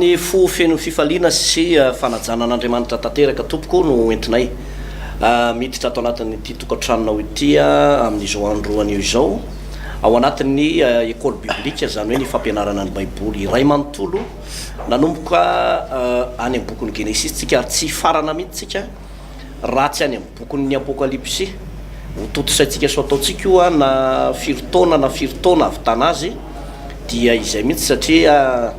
amin'ny fo feno fifaliana sy fanajana an'Andriamanitra tanteraka tompoko no entinay miditra ato anatin'ity tokantranonao ity amin'izao andro anio izao ao anatin'ny école biblique zany hoe ny fampianarana ny baiboly iray manontolo nanomboka any amin'ny bokon'ny Genesis tsika ary tsy farana mihitsy tsika raha tsy any amin'ny bokon'ny apokalypsy hototosaitsika so ataotsika io na firy taona avy tana azy dia izay mihitsy satria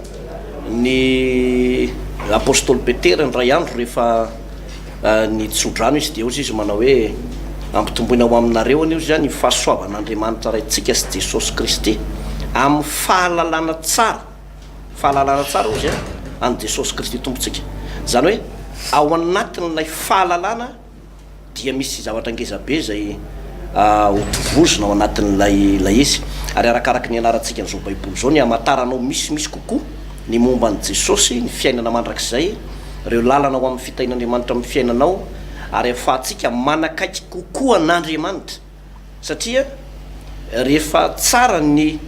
ny apôstôly Petera ny ray andro rehefa nitsodrano izy dia ozy izy manao hoe ampitomboina ao aminareo anio zany fahasoavan'Andriamanitra raintsika sy Jesosy Kristy amin'ny fahalalana tsara ozy any Jesosy Kristy tompontsika zany hoe ao anatin'ilay fahalalana dia misy zavatra ngezabe zay hotovozona ao anatin'ilay izy ary arakaraky ny anarantsika n'izao baiboly zao ny amataranao misy kokoa ny momba ny Jesosy ny fiainana mandrakizay reo lalana ao amin'ny fitain'Andriamanitra amin'ny fiainanao ary ahafahantsika manakaiky kokoa n'Andriamanitra satria rehefa tsara ny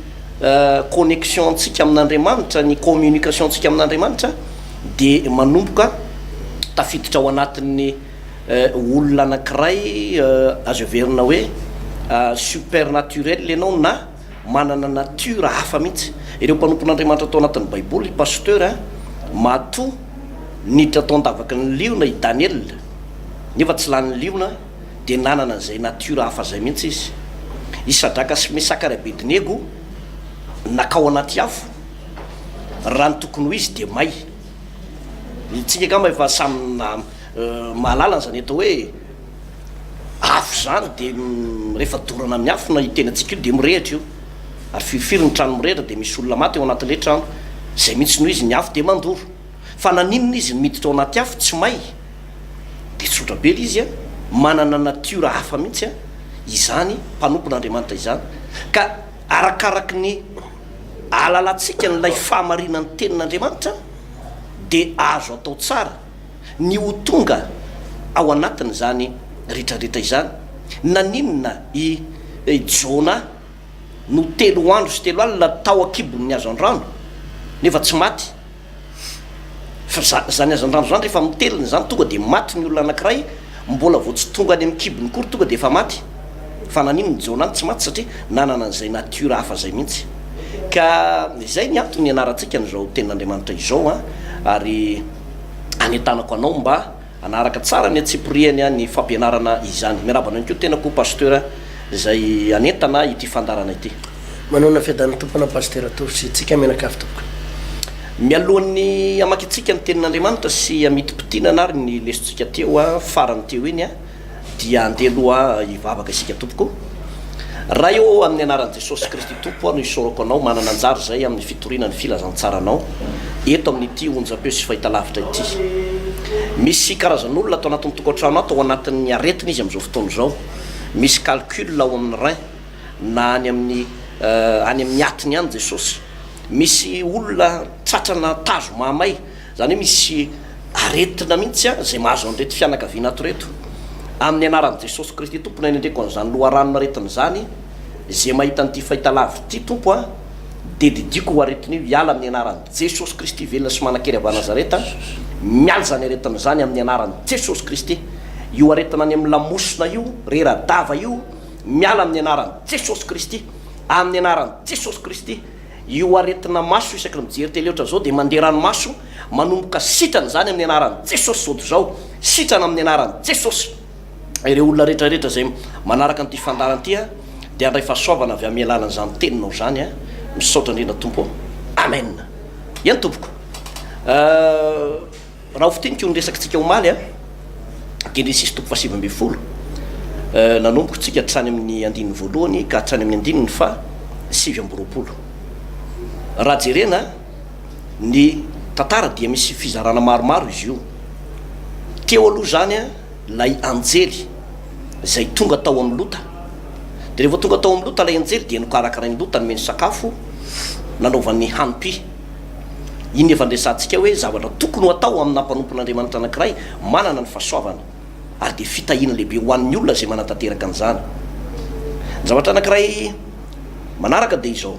connexion antsika amin'Andriamanitra ny communication antsika amin'Andriamanitra dia manomboka tafiditra ao anatin'ny olona anankiray azo heverina hoe supernaturel ianao na manana natura hafa mihitsy ireo mpanompon'Andriamanitra atao anatin'ny baiboly pasteur mato niditra atao andavaky ny liona i Daniel nefa tsy lany liona dia nanana an'izay natura hafa zay mihitsy izy Isadraka sy Mesaka ary Abedinego nakao anaty afo raha ny tokony ho izy dia may tsika kama efa samy mahalala zany atao hoe afo zany dia rehefa dorana amin'ny afo na hitena antsika io dia mirehatra io ary firifiry ny trano mirehatra dia misy olona maty ao anatin'ilay trano zay mihitsy noho izy ny afo dia mandoro fa naninona izy miditra ao anaty afo tsy may dia tsotra be izy manana natura hafa mihitsy izany mpanompon'Andriamanitra izany ka arakaraky ny alalantsika n'ilay fahamarinan'ny tenin'Andriamanitra dia azo atao tsara ny ho tonga ao anatiny zany rehetrarehetra izany naninona i Jona no 3 andro sy 3 alina tao akibony ny azo andrano nefa tsy maty fa zany azo andrano zany rehefa miteliny zany tonga dia maty ny olona anankiray mbola vo tsy tonga any amin'ny kibony kory tonga dia efa maty fa naninona Jona any tsy maty satria nanana an'izay natura hafa zay mihitsy ka izay ny antony anarantsika n'izao tenin'Andriamanitra izao ary anetanako anao mba anaraka tsara ny atsipriany ny fampianarana izany miarabana any koa tenako pasteur zay anentana ity fandarana ity manona fiadan'ny tompona pasteur tosy tsika menakafy tompoko mialohan'ny amakitsika ny tenin'Andriamanitra sy amidi-pitinana ary ny lesontsika teo farany teo iny dia andeloha ivavaka isika tompoko raha eo amin'ny anaran'i Jesosy Kristy tompo no isorako anao manana anjara zay amin'ny fitoriana ny filazantsaranao eto amin'ity onjam-peo sy fahitalavitra ity misy karazan'olona atao anatin'ny tokantrano atao anatin'ny aretina izy amin'izao fotoana izao misy calcul ao amin'ny rein na any amin'ny atiny any Jesosy misy olona tratrana tazo mahamay zany hoe misy aretina mihitsy zay mahazo an'irety fianakaviana ato reto amin'ny anaran'i Jesosy Kristy tompo na endreko an'izany loharanona aretina zany zay mahita an'ity fahitalavitra ity tompo dia didiko ho aretina io hiala amin'ny anaran'i Jesosy Kristy velona sy manan-kery avy Nazareta miala zany aretina zany amin'ny anaran'i Jesosy Kristy io aretina any amin'ny lamosina io reradava io miala amin'ny anaran'i Jesosy Kristy amin'ny anaran'i Jesosy Kristy io aretina maso isaky ny mijery tele ohatra zao dia mandeha ranomaso manomboka sitrana zany amin'ny anaran'i Jesosy zoto zao sitrana amin'ny anaran'i Jesosy ireo olona rehetrarehetra zay manaraka an'ity fandarana ity dia andray fahasoavana avy amin'ny alalana zany teninao zany misaotra indrindra tompo amen ihany tompoko raha hofitiniko ny resakitsika omaly Genesis toko 7 nanomboka tsika hatrany amin'ny 1 ka hatrany amin'ny 7 raha jerena ny tantara dia misy fizarana maromaro izy io teo aloha zany lay anjely zay tonga tao amin'ny lota dia rehefa tonga tao amin'ny lota lay anjely dia nokarakara ny lota nomeny sakafo nanaovan'ny hampy iny efa ndresantsika hoe zavatra tokony ho atao amin'ny mpanompon'Andriamanitra anankiray manana ny fahasoavana ary dia fitahina lehibe ho an'ny olona zay manatanteraka an'izany zavatra anankiray manaraka dia izao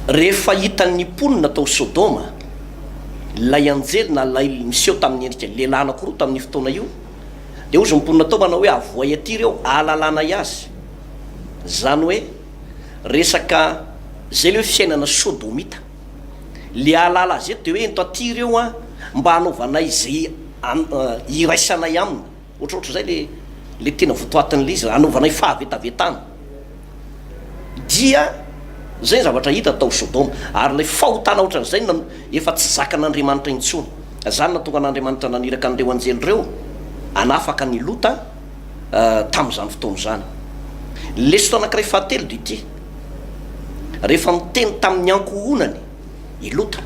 rehefa hitan'ny mponina tao Sodoma lay anjely na lay miseho tamin'ny endrika lehilahy anankiroa tamin'ny fotoana io, dia ozy mponina tao manao hoe avoay aty reo ahalalana azy. Zany hoe resaka zay le hoe fiainana sodomita, le ahalala azy eto dia hoe ento aty reo a mba hanaovanay zay iraisanay aminy, ohatrohatra zay le tena votoatin'le izy, hanaovanay fahavetavetana. Dia zay zavatra hita tao Sodoma, ary le fahotana ohatran'izay efa tsy zakan'Andriamanitra intsony. Zany natonga an'Andriamanitra naniraka an'ireo anjely reo hanafaka ny Lota tamin'izany fotoana zany. Leso anankiray fahatelo dia ity, rehefa miteny tamin'ny ankohonany i Lota,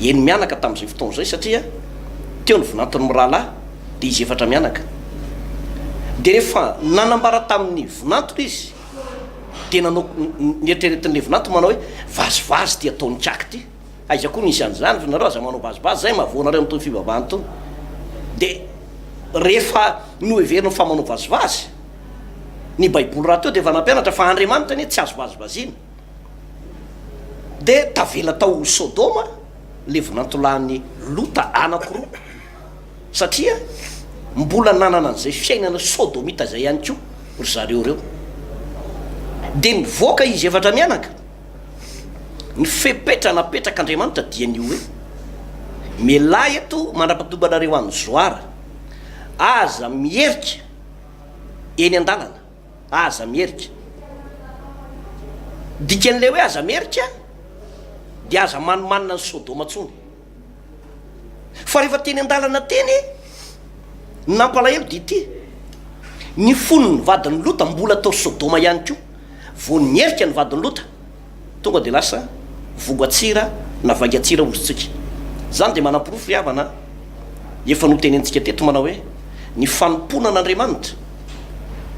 eny mianaka tamin'izay fotoana zay satria teo ny vinantony mirahalahy dia izy efatra mianaka. Dia rehefa nanambara tamin'ny vinantony izy dia nanao nieritreretin'le vinanto manao hoe vazivazy ty ataony tsaky ty. Aiza koa nisy an'izany nareo aza manao vazivazy zay mahavoanareo amin'itony fivavahana tony. Dia rehefa noheveriny fa manao vazivazy ny baiboly raha teo dia efa nampianatra fa Andriamanitra anie tsy azo vazivazina. Dia tavela tao Sodoma le vinantolahin'ny Lota anankiroa satria mbola nanana an'izay fiainana sodomita zay ihany koa ry zareo reo. Dia nivoaka izy efatra mianaka, ny fepetra napetraka Andriamanitra dia nio hoe mialahy eto mandrapatobanareo an'ny zoara, aza mierika eny an-dalana, aza mierika. Dikan'le hoe aza mierika dia aza manimanina ny Sodoma ntsony. Fa rehefa teny an-dalana teny nampalahelo dia ity, ny fonony vadin'ny Lota mbola tao Sodoma ihany koa, vo nierika ny vadin'ny Lota tonga dia lasa vogatsira na vagatsira ozytsika. Zany dia manam-porofo ry havana, efa notenentsika teto manao hoe ny fanompona an'Andriamanitra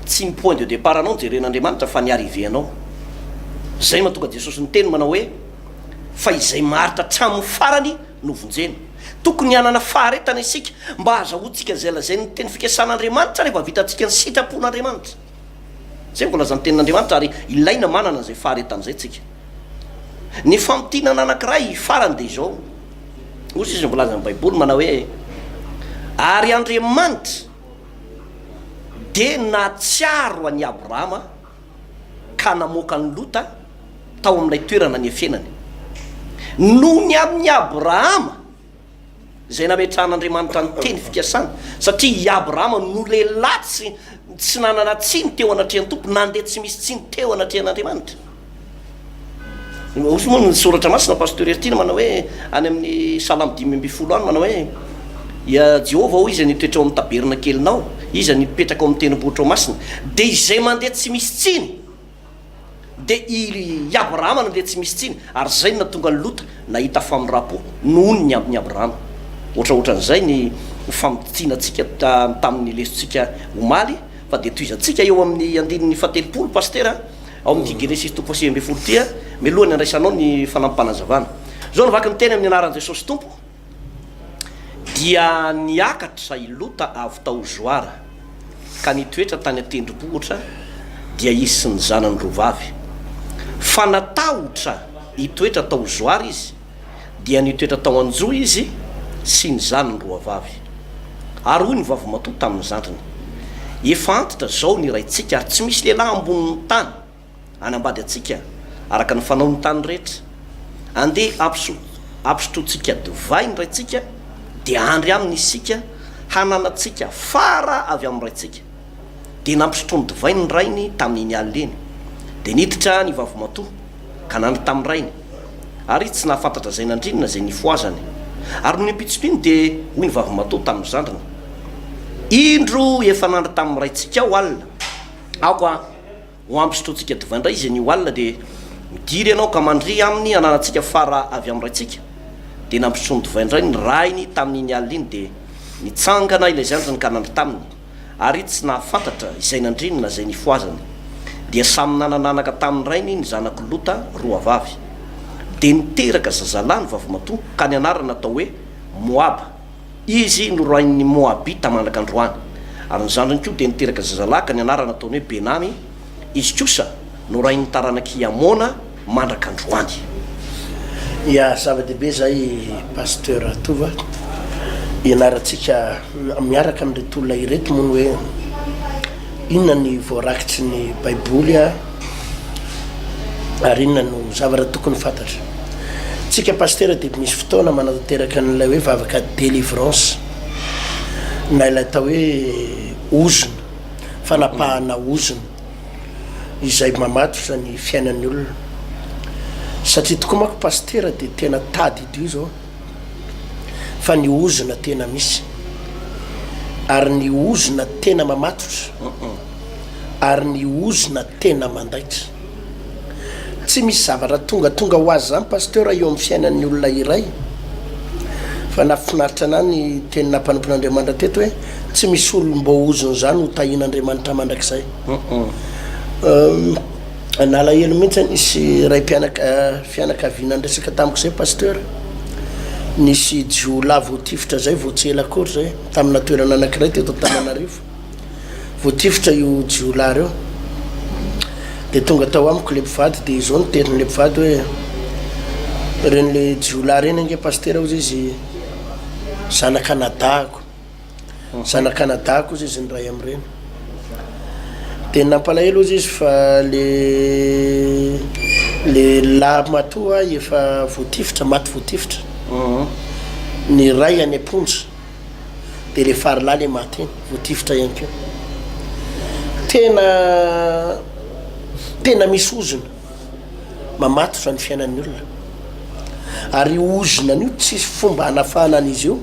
tsy ny point de départ anao jeren'Andriamanitra fa ny arrivé anao. Zay mahatonga Jesosy niteny manao hoe fa izay maharitra hatramin'ny farany no vonjena. Tokony hanana faharetana isika mba azahoantsika zay lazay ny teny fikasan'Andriamanitra rehefa vitantsika ny sitrapon'Andriamanitra. Zay mbola zany tenin'Andriamanitra ary ilaina manana zay faharetan'izay tsika. Ny famotinana anankiray farany dia izao, ozy izy mbola azan'ny baiboly manao hoe ary Andriamanitra dia natsiaro an'i Abrahama ka namoaka ny Lota tao amin'ilay toerana ny fiainany. Noho ny amin'ny Abrahama zay nametran'Andriamanitra ny teny fikasana, satria i Abrahama no lehilahy tsy nanana tsiny teo anatrehan'ny tompo, nandeha tsy misy tsiny teo anatrehan'Andriamanitra. Ozy moa ny soratra masina pasteur Ertina manao hoe any amin'ny Salamo 5:10 any manao hoe ia Jehova ho iza nitoetra ao amin'ny taberna kelinao, iza nipetraka ao amin'ny tendrombohitra ao masina, dia izay mandeha tsy misy tsiny dia i Abrahama nandeha tsy misy tsiny, ary zay no natonga ny Lota nahita famirapo noho ny amin'ny Abrahama. Ohatraohatran'izay ny famitianantsika tamin'ny lesontsika omaly, fa dia toizantsika eo amin'ny andinin'ny fatelopolo pastera ao amin'ny Genesisy 2:20 tia milohany andraisanao ny fanampanazavana. Zao novaky ny teny amin'ny anaran'i Jesosy Tompo, dia niakatra i Lota avy tao zoara ka nitoetra tany an-tendrombohitra, dia izy sy ny zanany roavavy. Fa natahotra hitoetra tao zoara izy, dia nitoetra tao anjo izy sy ny zanany roavavy. Ary hoy ny vavy matoa tamin'ny zandriny, efa antitra zao ny raintsika ary tsy misy lehilahy ambonin'ny tany anambady atsika araka ny fanaon'ny tany rehetra. Andeha ampisotrotsika divay ny raintsika, dia andry aminy isika hananatsika fara avy amin'ny raintsika. Dia nampisotrony divay ny rainy tamin'iny alina eny, dia niditra ny vavy matoa ka nandry tamin'ny rainy, ary tsy nahafantatra zay nandrinina zay nifoazany. Ary no nimpitsopy iny dia hoy ny vavy matoa tamin'ny zandriny, indro efa nandry tamin'ny raintsika ao alina, aoka ho ampisotrotsika divay indray izy ny alina, dia midiry ianao ka mandry aminy hananatsika fara avy amin'ny raintsika. Dia nampisotrony divay indray ny rainy tamin'iny alina iny, dia nitsangana ilay zandriny ka nandry taminy, ary tsy nahafantatra izay nandrinina zay nifoazany. Dia samy nanananaka tamin'ny rainy ny zanako Lota roavavy, dia niteraka zazalahy ny vavy matoa ka ny anarana atao hoe Moaba, izy no rain'ny Moabita manaka androany. Ary ny zandriny koa dia niteraka zazalahy ka ny anarana ataony hoe Benamy, izy kosa no rain'ny taranaky Amona mandraka androany. ia zava-dehibe zay pasteur Tova ianaratsika miaraka amin'reto olona ireto mono hoe inona ny voarakitry ny baiboly ary inona no zavatra tokony fantatra. Tsika pasteur dia misy fotoana manatanteraka n'ilay hoe vavaka délivrance na ilay atao hoe ozona fanapahana ozona izay mamatotra ny fiainan'ny olona. Satria tokoa manko pasteur dia tena tady idio zao fa ny ozona tena misy ary ny ozona tena mamatotra ary ny ozona tena mandaitra. Tsy misy zavatra tonga ho azy zany pasteur eo amin'ny fiainan'ny olona iray fa nafinaritra ana ny teny nampanampon'Andriamanitra teto hoe tsy misy olo mbo ozona zany ho tahin'Andriamanitra mandrakizay. Nalahelo mihitsy nisy ray fianakaviana resaka tamiko zay pasteur nisy jiola voatifitra zay voatsela akory zay tamina toerana anankiray teto Antananarivo voatifitra io jiola reo de tonga tao amiko le mpivady de izao ny tenin'le mpivady hoe ren'le jiola reny ange pasteur ozy izy zanakanadahako izy ny ray am'ireny de nampalahelo izy fa le lahy matoa efa voatifitra maty voatifitra ny ray any amponja de le faralahy le maty eny voatifitra ihany keo. Tena misy ozona mamatotra ny fiainan'ny olona ary ozona an'io tsisy fomba hanafahana an'izy io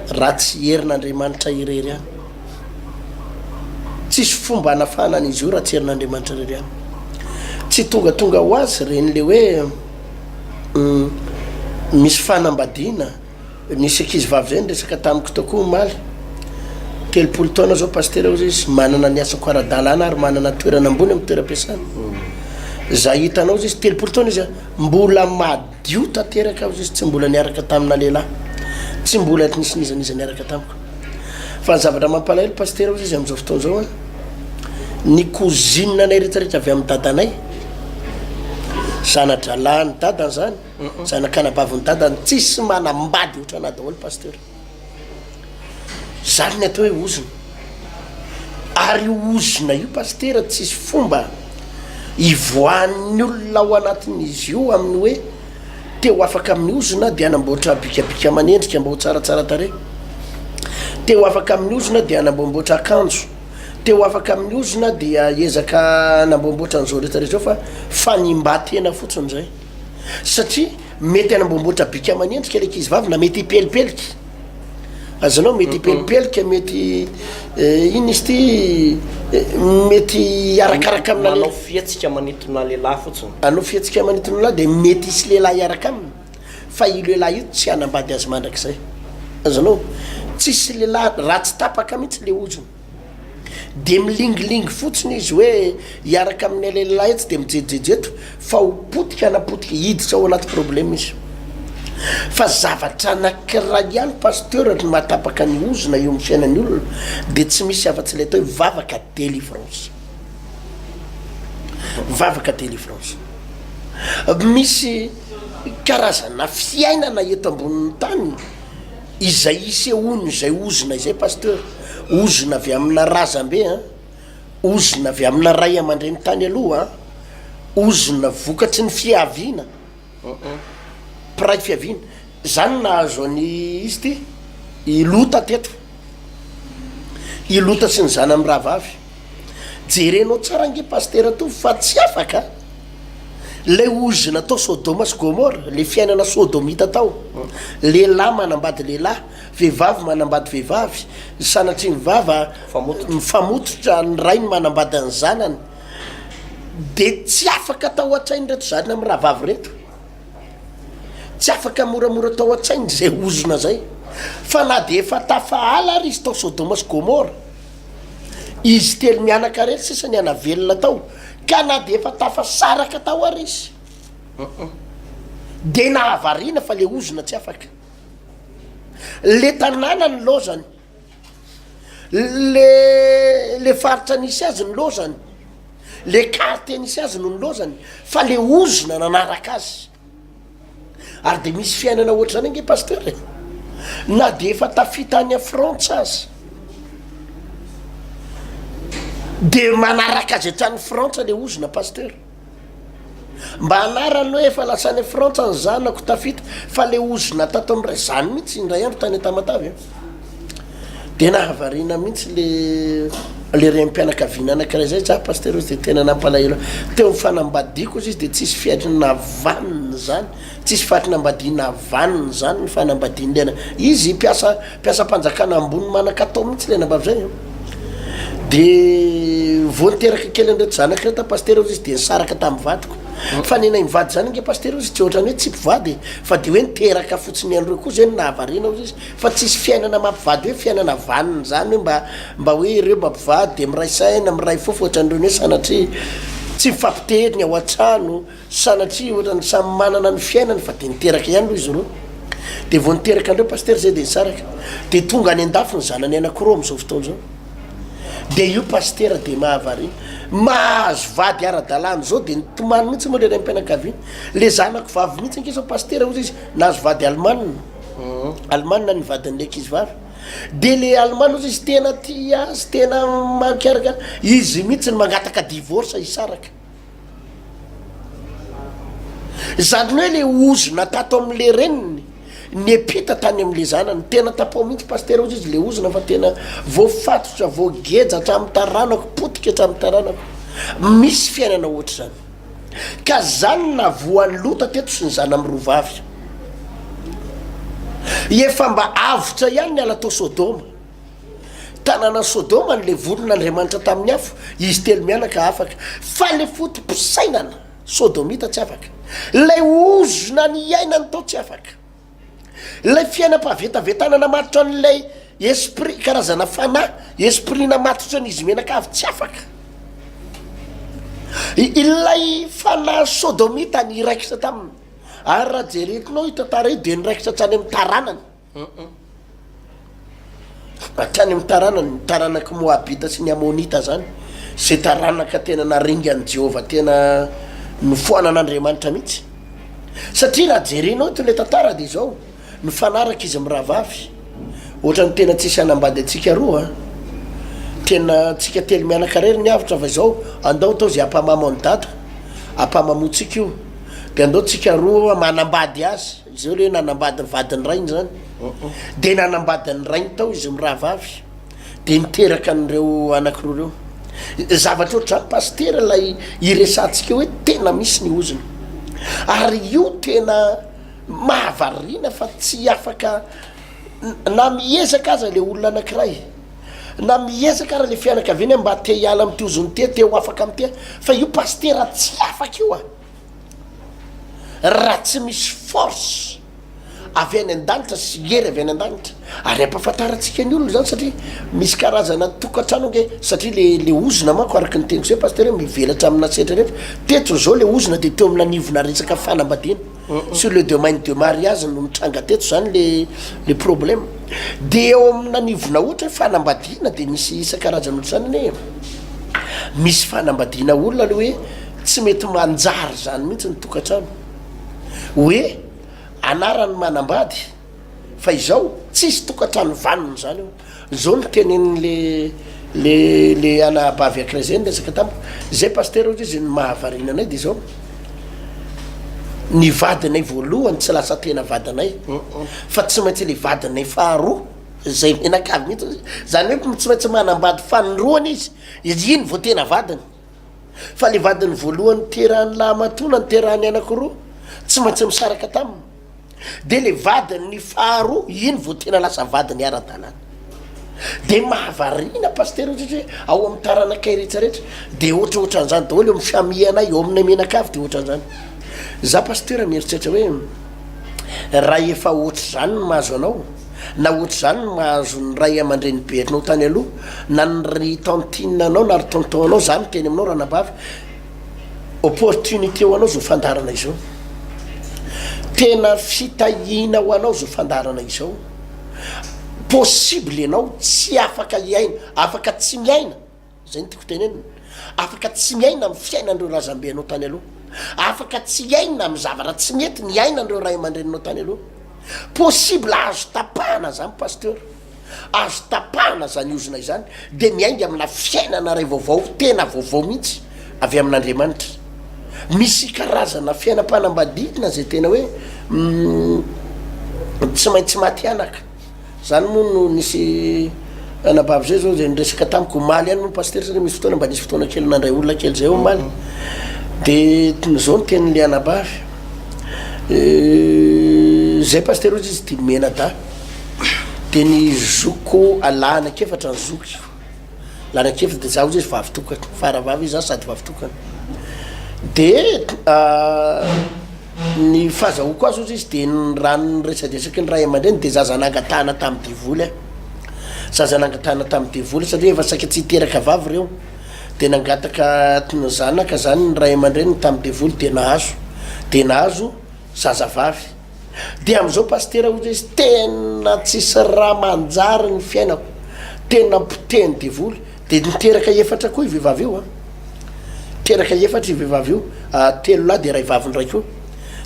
raha tsy herin'Andriamanitra irery any. Tsisy fomba hanafahana an'izy io raha tsy herin'Andriamanitra irery any. Tsy tonga ho azy ren'le hoe misy fanambadiana nisy ankizy vavy zay resaka tamiko tokoa maly 30 taona zao pasteur ozy izy manana ny asako ara-dalàna ary manana toerana ambony amin'ny toeram-piasana. Za hitanao izy 30 taona izy mbola madio tanteraka izy tsy mbola niaraka tamina lehilahy tsy mbola nisinizaniza niaraka tamiko. Fa zavatra mampalahelo pasteur izy amin'izao fotoana zao ny cousine anay rehetrarehetra avy amin'ny dadanay zanadralahy ny dadany zany zanakanabavin'ny dadany tsisy manambady ohatra ana daholo pasteur. Zany ny atao hoe ozona ary ozona io pasteur tsisy fomba ivoan'ny olona ao anatin'izy io amin'ny hoe teo afaka amin'ny ozona dia anamboatra bikabika manendrika mba ho tsaratsara tare, teo afaka amin'ny ozona dia anambomboatra akanjo, teo afaka amin'ny ozona dia ezaka anambomboatra an'izao rehetrarehetra fa fanimba-tena fotsiny zay. Satria mety anambomboatra bika manendrika le ankizy vavy na mety hipelipelika azanao mety hipelipelika mety ino izy ty mety arakaraka amina manao fiatsika manitona lehilahy fotsiny anao fiatsika manitona lehilahy de mety isy lehilahy iaraka aminy fa io lehilahy io tsy hanambady azy mandrakizay azanao tsisy lehilahy raha tsy tapaka mihitsy le ozony de milingilingy fotsiny izy hoe iaraka amin'ny lehilahy etsy de mijejejeto fa ho potika anapotika hiditra ao anaty problème izy. Fa zavatra anankiray ihany pasteur ny mahatapaka ny ozona eo amin'ny fiainan'ny olona de tsy misy afa-tsy le atao hoe vavaka délivrance. Misy karazana fiainana eto ambonin'ny tany izay isehony izay ozona izay pasteur. Ozona avy amina razambe ozona avy amina ray aman-dreny tany aloha ozona vokatry ny fiaviana piray fiaviana zany nahazo any izy ty ilota teto ilota sy ny zana amin'ny rahavavy jerenao tsara nge pasteur to fa tsy afaka le ozona tao Sodoma sy Gomora le fiainana sodomita tao lehilahy manambady lehilahy vehivavy manambady vehivavy sanatry ny vava mifamototra ny ray ny manambady ny zanany de tsy afaka tao an-tsainy reto zany amin'ny rahavavy reto tsy afaka moramora tao an-tsainy zay ozona zay fa na de efa tafahala ary izy tao Sodoma sy Gomora izy telo mianaka rery sisa ny anavelona tao ka na de efa tafasaraka tao ary izy de nahavarina fa le ozona tsy afaka le tanàna ny lozany le faritra nisy azy ny lozany le quartier nisy azy no ny lozany fa le ozona nanaraka azy ary de misy fiainana ohatr' zany nge pasteur na de efa tafitany a frantsa azy de manaraka azy atrany frantsa le ozona pasteur mba anarany hoe efa lasany frantsa ny zanako tafita fa le ozona tato am'ray zany mihitsy indray andro tany tamatavy de nahavarina mihitsy le rem-pianakaviana anakiray zay za pasteur izy de tena nampalahelo teo mifanambadiko izy de tsisy fiatrina vaniny zany tsisy fatrinambadina vaniny zany ny fanambadinylena izy piasa mpanjakana ambony manakatao mihitsy le nambavy zay de vonteraka kely andreto zanaka reta pasteur izy de nisaraka tamin'ny vadiko fa nenay mivady zany nge pasteur izy tsy ohatrany hoe tsy mpivady fa de hoe niteraka fotsiny andreo koa zany nahavarina izy fa tsisy fiainana mampivady hoe fiainana vaniny zany hoe mba hoe ireo mampivady de miray saina miray fofo ohatrandreo hoe sanatria tsy mifampiteriny ao an-trano sanatria ohatrany samy manana ny fiainany fa de niteraka ihany loha izy reo de vo niteraka andreo pasteur zay de nisaraka de tonga any an-dafo ny zanany anakoroa am'izao fotoana zao de io pasteur de mahavarina mahazo vady ara-dalàna zao de nitomany mihitsy moa le raim-pianakaviana le zanako vavy mihitsy anke zao pasteur ozy izy nahazo vady allemana ny vadin'le ankizy vavy de le allemana ozy izy tena ty azy tena makiaraka izy mihitsy ny mangataka divorce isaraka zany hoe le ozona tato am'le reniny ny epita tany am'le zanany tena tapao mihitsy pasteur ozy izy le ozona fa tena voafatotra voageja hatramin'ny taranako potika hatramin'ny taranako misy fiainana ohatra zany ka zany na voan'ny lota teto sy ny zana am'rovavy efa mba avotra ihany ny ala tao sodoma tanàna sodoma n'le volona andriamanitra tamin'ny afo izy telo mianaka afaka fa le fotom-pisainana sodomita tsy afaka lay ozona ny iainany tao tsy afaka lay fiainam-pavetavetana namatotra an'lay esprit karazana fana esprit namatotra an' izy menaka avy tsy afaka ilay fana sodomita ny iraikitra taminy ary raha jeretinao hitatara io de niraikitra hatrany amin'ny taranany hatrany amin'ny taranany ny taranaka moabita sy ny amonita zany zay taranaka tena naringany jehova tena nofoanan'andriamanitra mihitsy satria raha jerenao ito le tantara de zao ny fanaraka izy mirahavavy ohatra ny tena tsisy anambady atsika roa tena tsika telo mianaka rery ny avitra fa zao andao tao zay ampamamo any dada ampamamotsika io de andao tsika roa manambady azy zao le nanambady ny vadiny rainy zany de nanambadiny rainy tao izy mirahavavy de niteraka an'ireo anakiroa reo zavatra ohatr zany pasteur lay iresantsika hoe tena misy ny ozony ary io tena mahavarina fa tsy afaka na miezaka aza le olona anakiray na miezaka ara le fianakaviana mba te hiala am'ty ozony te ho afaka am'ty fa io pasteur tsy afaka io raha tsy misy force avy any an-danitra sy hery avy any an-danitra ary ampafantaratsika ny olona zany satria misy karazana tokatrano nge satria le ozona manko araky ny teniko zay pasteur mivelatra amina setra rehetra teto zao le ozona de teo amina nivona resaka fanambadiana sur le domaine de mariage no mitranga teto zany le problème de eo amina nivona ohatra hoe fanambadiana de misy isan-karazana ohatra zany ne misy fanambadiana olona le hoe tsy mety manjary zany mihitsy ny tokatrano hoe anarany manambady fa izao tsisy tokatrano vaniny zany io zao ny tenen'ny le anabavy akiray zay ny resaka tamiko zay pasteur ozy izy ny mahavarina anay de zao ny vadinay voalohany tsy lasa tena vadinay fa tsy maintsy le vadinay faharoa zay menakavy mihitsy zany hoe tsy maintsy manambady fanoroany izy iny vo tena vadiny fa le vadiny voalohany terahany lahamatona ny terahany anakiroa tsy maintsy misaraka taminy de le vadiny ny faharoa iny vo tena lasa vadiny ara-dalàna de mahavarina pasteur ohatry hoe ao amin'ny taranakay rehetrarehetra de ohatraohatran'izany daholo eo amin'ny famianay eo aminay menakavy de ohatran'izany za pasteur mieritreritra hoe raha efa ohatry zany ny mahazo anao na ohatry zany ny mahazo ny ray aman-dreny berinao tany aloha na ny ry tantine anao na ry tonton anao zany teny aminao raha nabavy opportunité ho anao zao fandarana izao tena fitahina ho anao zao fandarana izao possible anao tsy afaka hiaina afaka tsy miaina zay ny tiako tenenina afaka tsy miaina amin'ny fiainandreo razambe anao tany aloha afaka tsy iaina amin'ny zavatra tsy mety ny aina andreo ray aman-dreninao tany aloha possible azo tapahana zany pasteur azo tapahana zany ozona izany de miainga amina fiainana ray vaovao tena vaovao mihitsy avy amin'Andriamanitra misy karazana fiainam-panambadiana zay tena hoe tsy maintsy maty anaka zany moa no nisy anabavy zay zao zay niresaka tamiko maly any moa pasteur satria misy fotoana mba nisy fotoana kely nandray olona kely zay omaly de zao no tenin'le anabavy zay pasteur ozy izy ty mena da de ny zoko alanakefatra ny zoky lanakefatra de za ozy izy vavitokana faravavy izy za sady vavitokana de ny fahazahoko azy ozy izy de ny rano resadresaky ny ray aman-dreny de zaza nangatahana tamin'ny divoly zaza nangatahana tamin'ny divoly satria efa saika tsy hiteraka vavy reo de nangataka zanaka zany ny ray aman-dreny tamin'ny divoly de nahazo zaza vavy de am'izao pasteur ozy izy tena tsisy raha manjary ny fiainako tena mpiteny divoly de niteraka efatra koa ivehivavy io teraka efatra ivehivavy io telo lahy de ray vaviny ray koa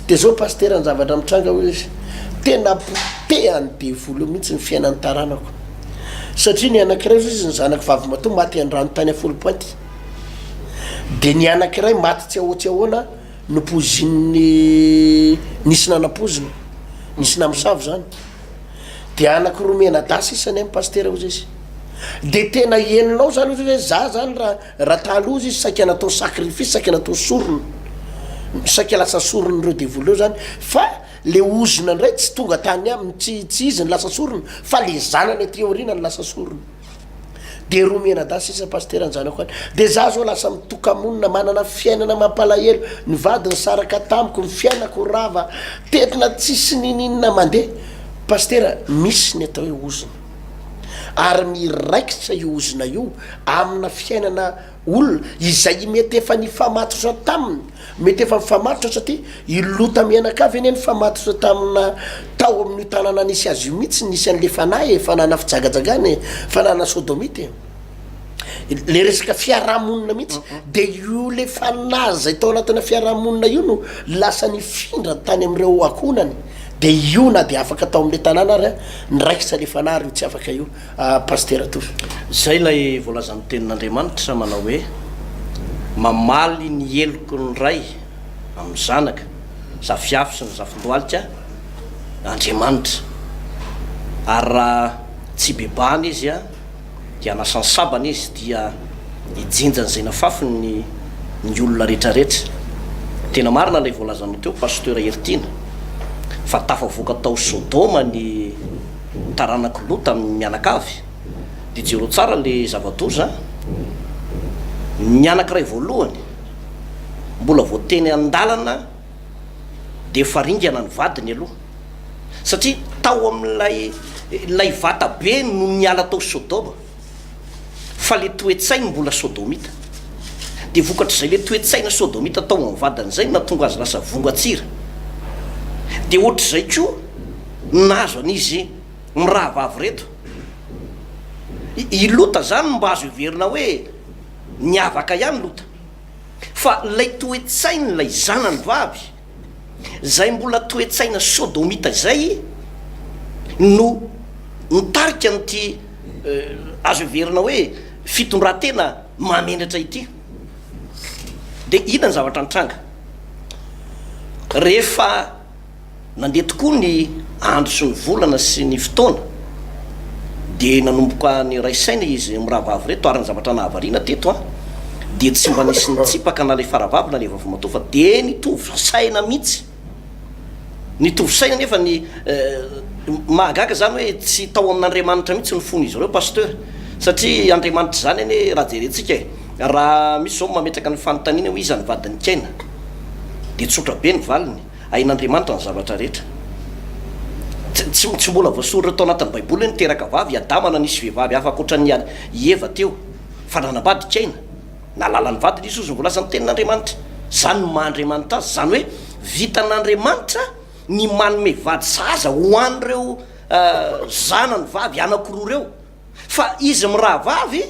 de zao pasteur ny zavatra mitranga ozy izy tena potehany divoly io mihitsy ny fiainan'ny taranako satria ny anankiray izy ny zanako vavy mato maty andrano tany a folo pointy de ny anankiray maty tsy ahoatsy ahoana nopozin'ny nisy nanapoziny nisy namisavy zany de anaky romena dasy isany amin'ny pasteur ozy izy de tena eninao zany ozy hoe za zany raha talozy izy saika natao sacrifice saika natao sorony saika lasa sorony reo devoly eo zany fa le ozona ndray tsy tonga tany aminy tsy izy ny lasa sorony fa le zanany aty aorina ny lasa sorony de romena dasy isa pasteur ny zanako any de za zao lasa mitokamonina manana fiainana mampalahelo ny vadiny saraka tamiko ny fiainako rava tetina tsisy nininina mandeha pasteur misy ny atao hoe ozona ary miraikitra io ozona io amina fiainana olona izay mety efa nifamatotra taminy mety efa mifamatotra satria ilota mianakavy eny nifamatotra tamina tao amin'io tanana nisy azy io mihitsy nisy an'le fanahy fanana fijagajagany fanana sodomity le resaka fiarahamonina mihitsy de io le fanahy zay tao anatina fiarahamonina io no lasa nifindra tany am'ireo akonany de io na de afaka atao am'le tanàna ary niraikitra le fanahy io tsy afaka io pasteur atofy zay lay voalazan'ny tenin'Andriamanitra manao hoe mamaly ny eloko ny ray amin'ny zanaka za fiafy sy ny zafindoalika Andriamanitra ary raha tsy bebahana izy dia nasan'ny sabana izy dia ijinjany zay nafafiny ny olona rehetrarehetra tena marina lay voalazanao teo pasteur Ertina fa tafavoaka tao Sodoma ny taranako Lota amin'ny mianakavy de jero tsara le zava-doza ny anankiray voalohany mbola voateny an-dalana de faringana ny vadiny aloha satria tao amin'lay vata be no niala tao Sodoma fa le toetsainy mbola sodomita de vokatr'izay le toetsaina sodomita tao amin'ny vadan'izay natonga azy lasa vongatsira de ohatr'izay koa nazo an'izy mirahavavy reto i Lota zany mba azo iverina hoe niavaka ihany Lota fa lay toetsainy lay zanany vavy zay mbola toetsaina sodomita zay no nitarika n'ity azo iverina hoe fitondratena mamenatra ity de ina ny zavatra nitranga rehefa nandeha tokoa ny andro sy ny volana sy ny fotoana de nanomboka ny raisaina izy mirahavavy reto ary ny zavatra nahavariana teto de tsy mba nisy nitsipaka na le faravavy na le vavy fa de nitovy saina mihitsy nitovy saina nefa ny mahagaga zany hoe tsy tao amin'Andriamanitra mihitsy ny fony izy ireo pasteur satria Andriamanitra zany ane raha jerentsika raha misy zao mametraka ny fanontaniana hoe iza ny vadiny kaina de tsotra be ny valiny ain'Andriamanitra ny zavatra rehetra tsy mbola voasoratra tao anatin'ny baiboly hoe niteraka vavy Adama na nisy vehivavy hafa akoatran'ny Eva teo fa nanambady kaina nalala ny vadiny izy ozy voalazan'ny tenin'Andriamanitra zany mahandriamanitra azy zany hoe vitan'Andriamanitra ny manome vady saza ho an'ireo zanany vavy anakiroa reo fa izy mirahavavy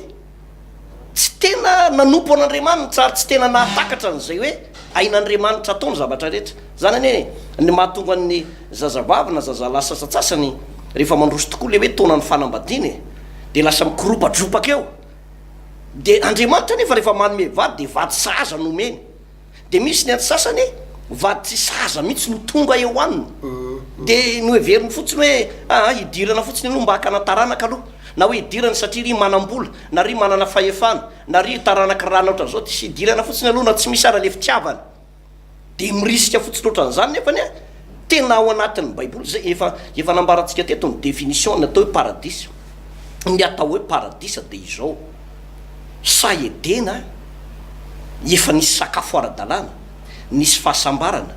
tsy tena nanompo an'Andriamanitra ary tsy tena nahatakatra n'izay hoe ain'Andriamanitra ataony zavatra rehetra zany ny mahatonga ny zazavavy na zazalahy sasatsasany rehefa mandroso tokoa le hoe taonany fanambadiny de lasa mikoropadropaka eo de Andriamanitra nefa rehefa manome vady de vady saza nomeny de misy ny antsasany vady tsy saza mihitsy no tonga eo aminy de noheveriny fotsiny hoe idirana fotsiny aloha mba hakana taranaka aloha na hoe idirana satria ry manam-bola na ry manana fahefana na ry taranaka rana ohatran' zao tsy idirana fotsiny aloha na tsy misy ara le fitiavana de mirisika fotsiny ohatran'izany nefany tena ao anatin'ny baiboly zay efa nambarantsika teto ny définition ny atao hoe paradisa ny atao hoe paradisa de izao saedena efa nisy sakafo ara-dalàna nisy fahasambarana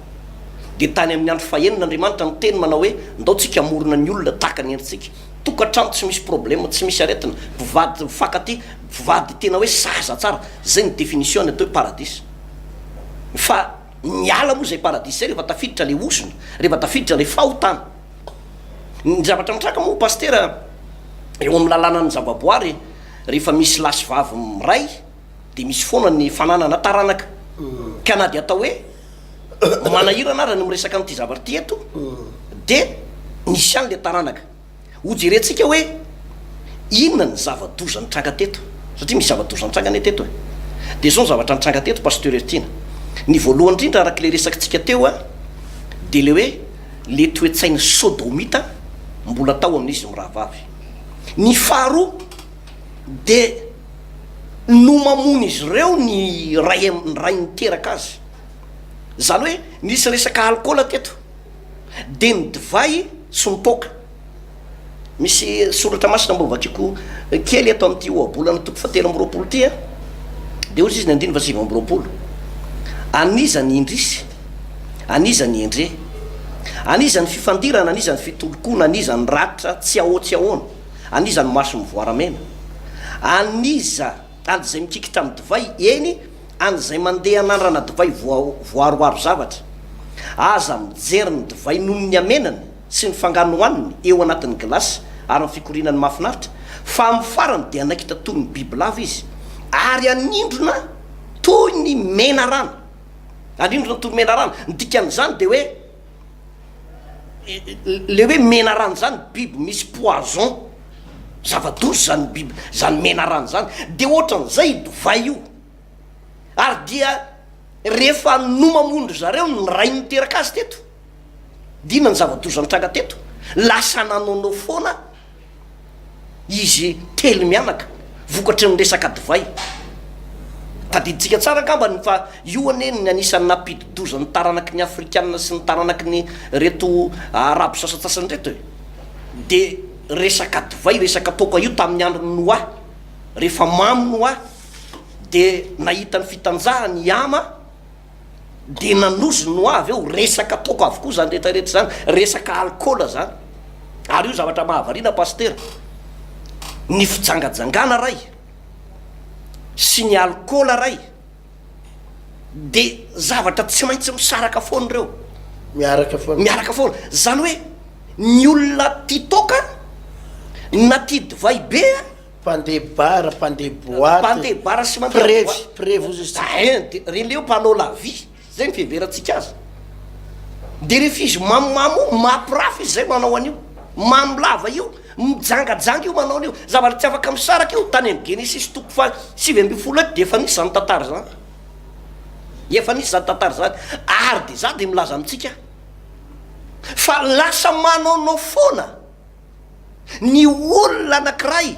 de tany amin'ny andro fahenin'Andriamanitra ny teny manao hoe ndaotsika morona ny olona tahaka ny endritsika tokatrano tsy misy problème tsy misy aretina mpivady mifakaty mpivady tena hoe saza tsara zay ny définition ny atao hoe paradisa fa miala moa zay paradisa zay rehefa tafiditra le osona rehefa tafiditra le fahotana ny zavatra mitraka moa pastera eo amin'ny lalàna ny zavaboary rehefa misy lasy vavy miray de misy foana ny fananana taranaka ka na de atao hoe manahirana ara ny miresaka n'ity zavatra ty eto de nisy any le taranaka hojerentsika hoe inona ny zava-doza nitranga teto satria misy zava-doza nitranga ane teto de zao ny zavatra nitranga teto pasteur ertina ny voalohany indrindra araka le resakitsika teo de le hoe le toetsaina sodomita mbola tao amin'izy mirahavavy ny faharoa de no mamony izy ireo ny ray niteraka azy zany hoe nisy resaka alcool teto de ny divay sy mitoka misy soratra masina mbo vakiko kely eto amin'ity oabolana toko fatelo amby roapolo ty de ozy izy ny andiny fa sivy amby roapolo anizany indrisy anizany endre anizany fifandirana anizany fitolokona anizany ratra tsy ahotsy ahoana anizany maso mivoaramena aniza an'zay mikikitra amin'ny divay eny an'zay mandeha anandrana divay voaroaro zavatra aza mijery ny divay noho ny amenany sy ny fangano hoaniny eo anatin'ny glasy ary ny fikorinany mahafinaritra fa amin'ny farany de anakita toy ny bibilava izy ary anindrona toy ny mena rano anindrona toy ny mena rano ny dikan'izany de hoe le hoe mena rano zany biby misy poison zava-dozy zany biby zany mena rano zany de ohatran'izay divay io ary dia rehefa no mamondro zareo ny ray niteraka azy teto dina ny zava-doza nitranga teto lasa nanonao foana izy telo mianaka vokatry ny resaka divay tadiditsika tsara angambany fa io aneny ny anisan'ny nampidi-doza ny taranaky ny afrikanina sy ny taranaky ny reto arabo sasatsasany reto de resaka divay resaka toka io tamin'ny andro noa rehefa mamy noa de nahita ny fitanjahany ama de nanozy noa avy eo resaka toka avokoa zany rehetrarehetra zany resaka alcool zany ary io zavatra mahavarina pasteur ny fijangajangana ray sy ny alcool ray de zavatra tsy maintsy misaraka foany reo miaraka foana zany hoe ny olona ty toka na ty divay be pandebara pandeboara sy reny leo mpanao la vie zay ny fiheveratsika azy de rehefa izy mamimamo mampirafy izy zay manao an'io mamilava io mijangajanga io manao an'io zavatra tsy afaka misaraka io tany amin'ny Genesis toko fa 7 de efa nisy zany tantara zany efa nisy zany tantara zany ary de za de milaza amitsika fa lasa manaonao foana ny olona anankiray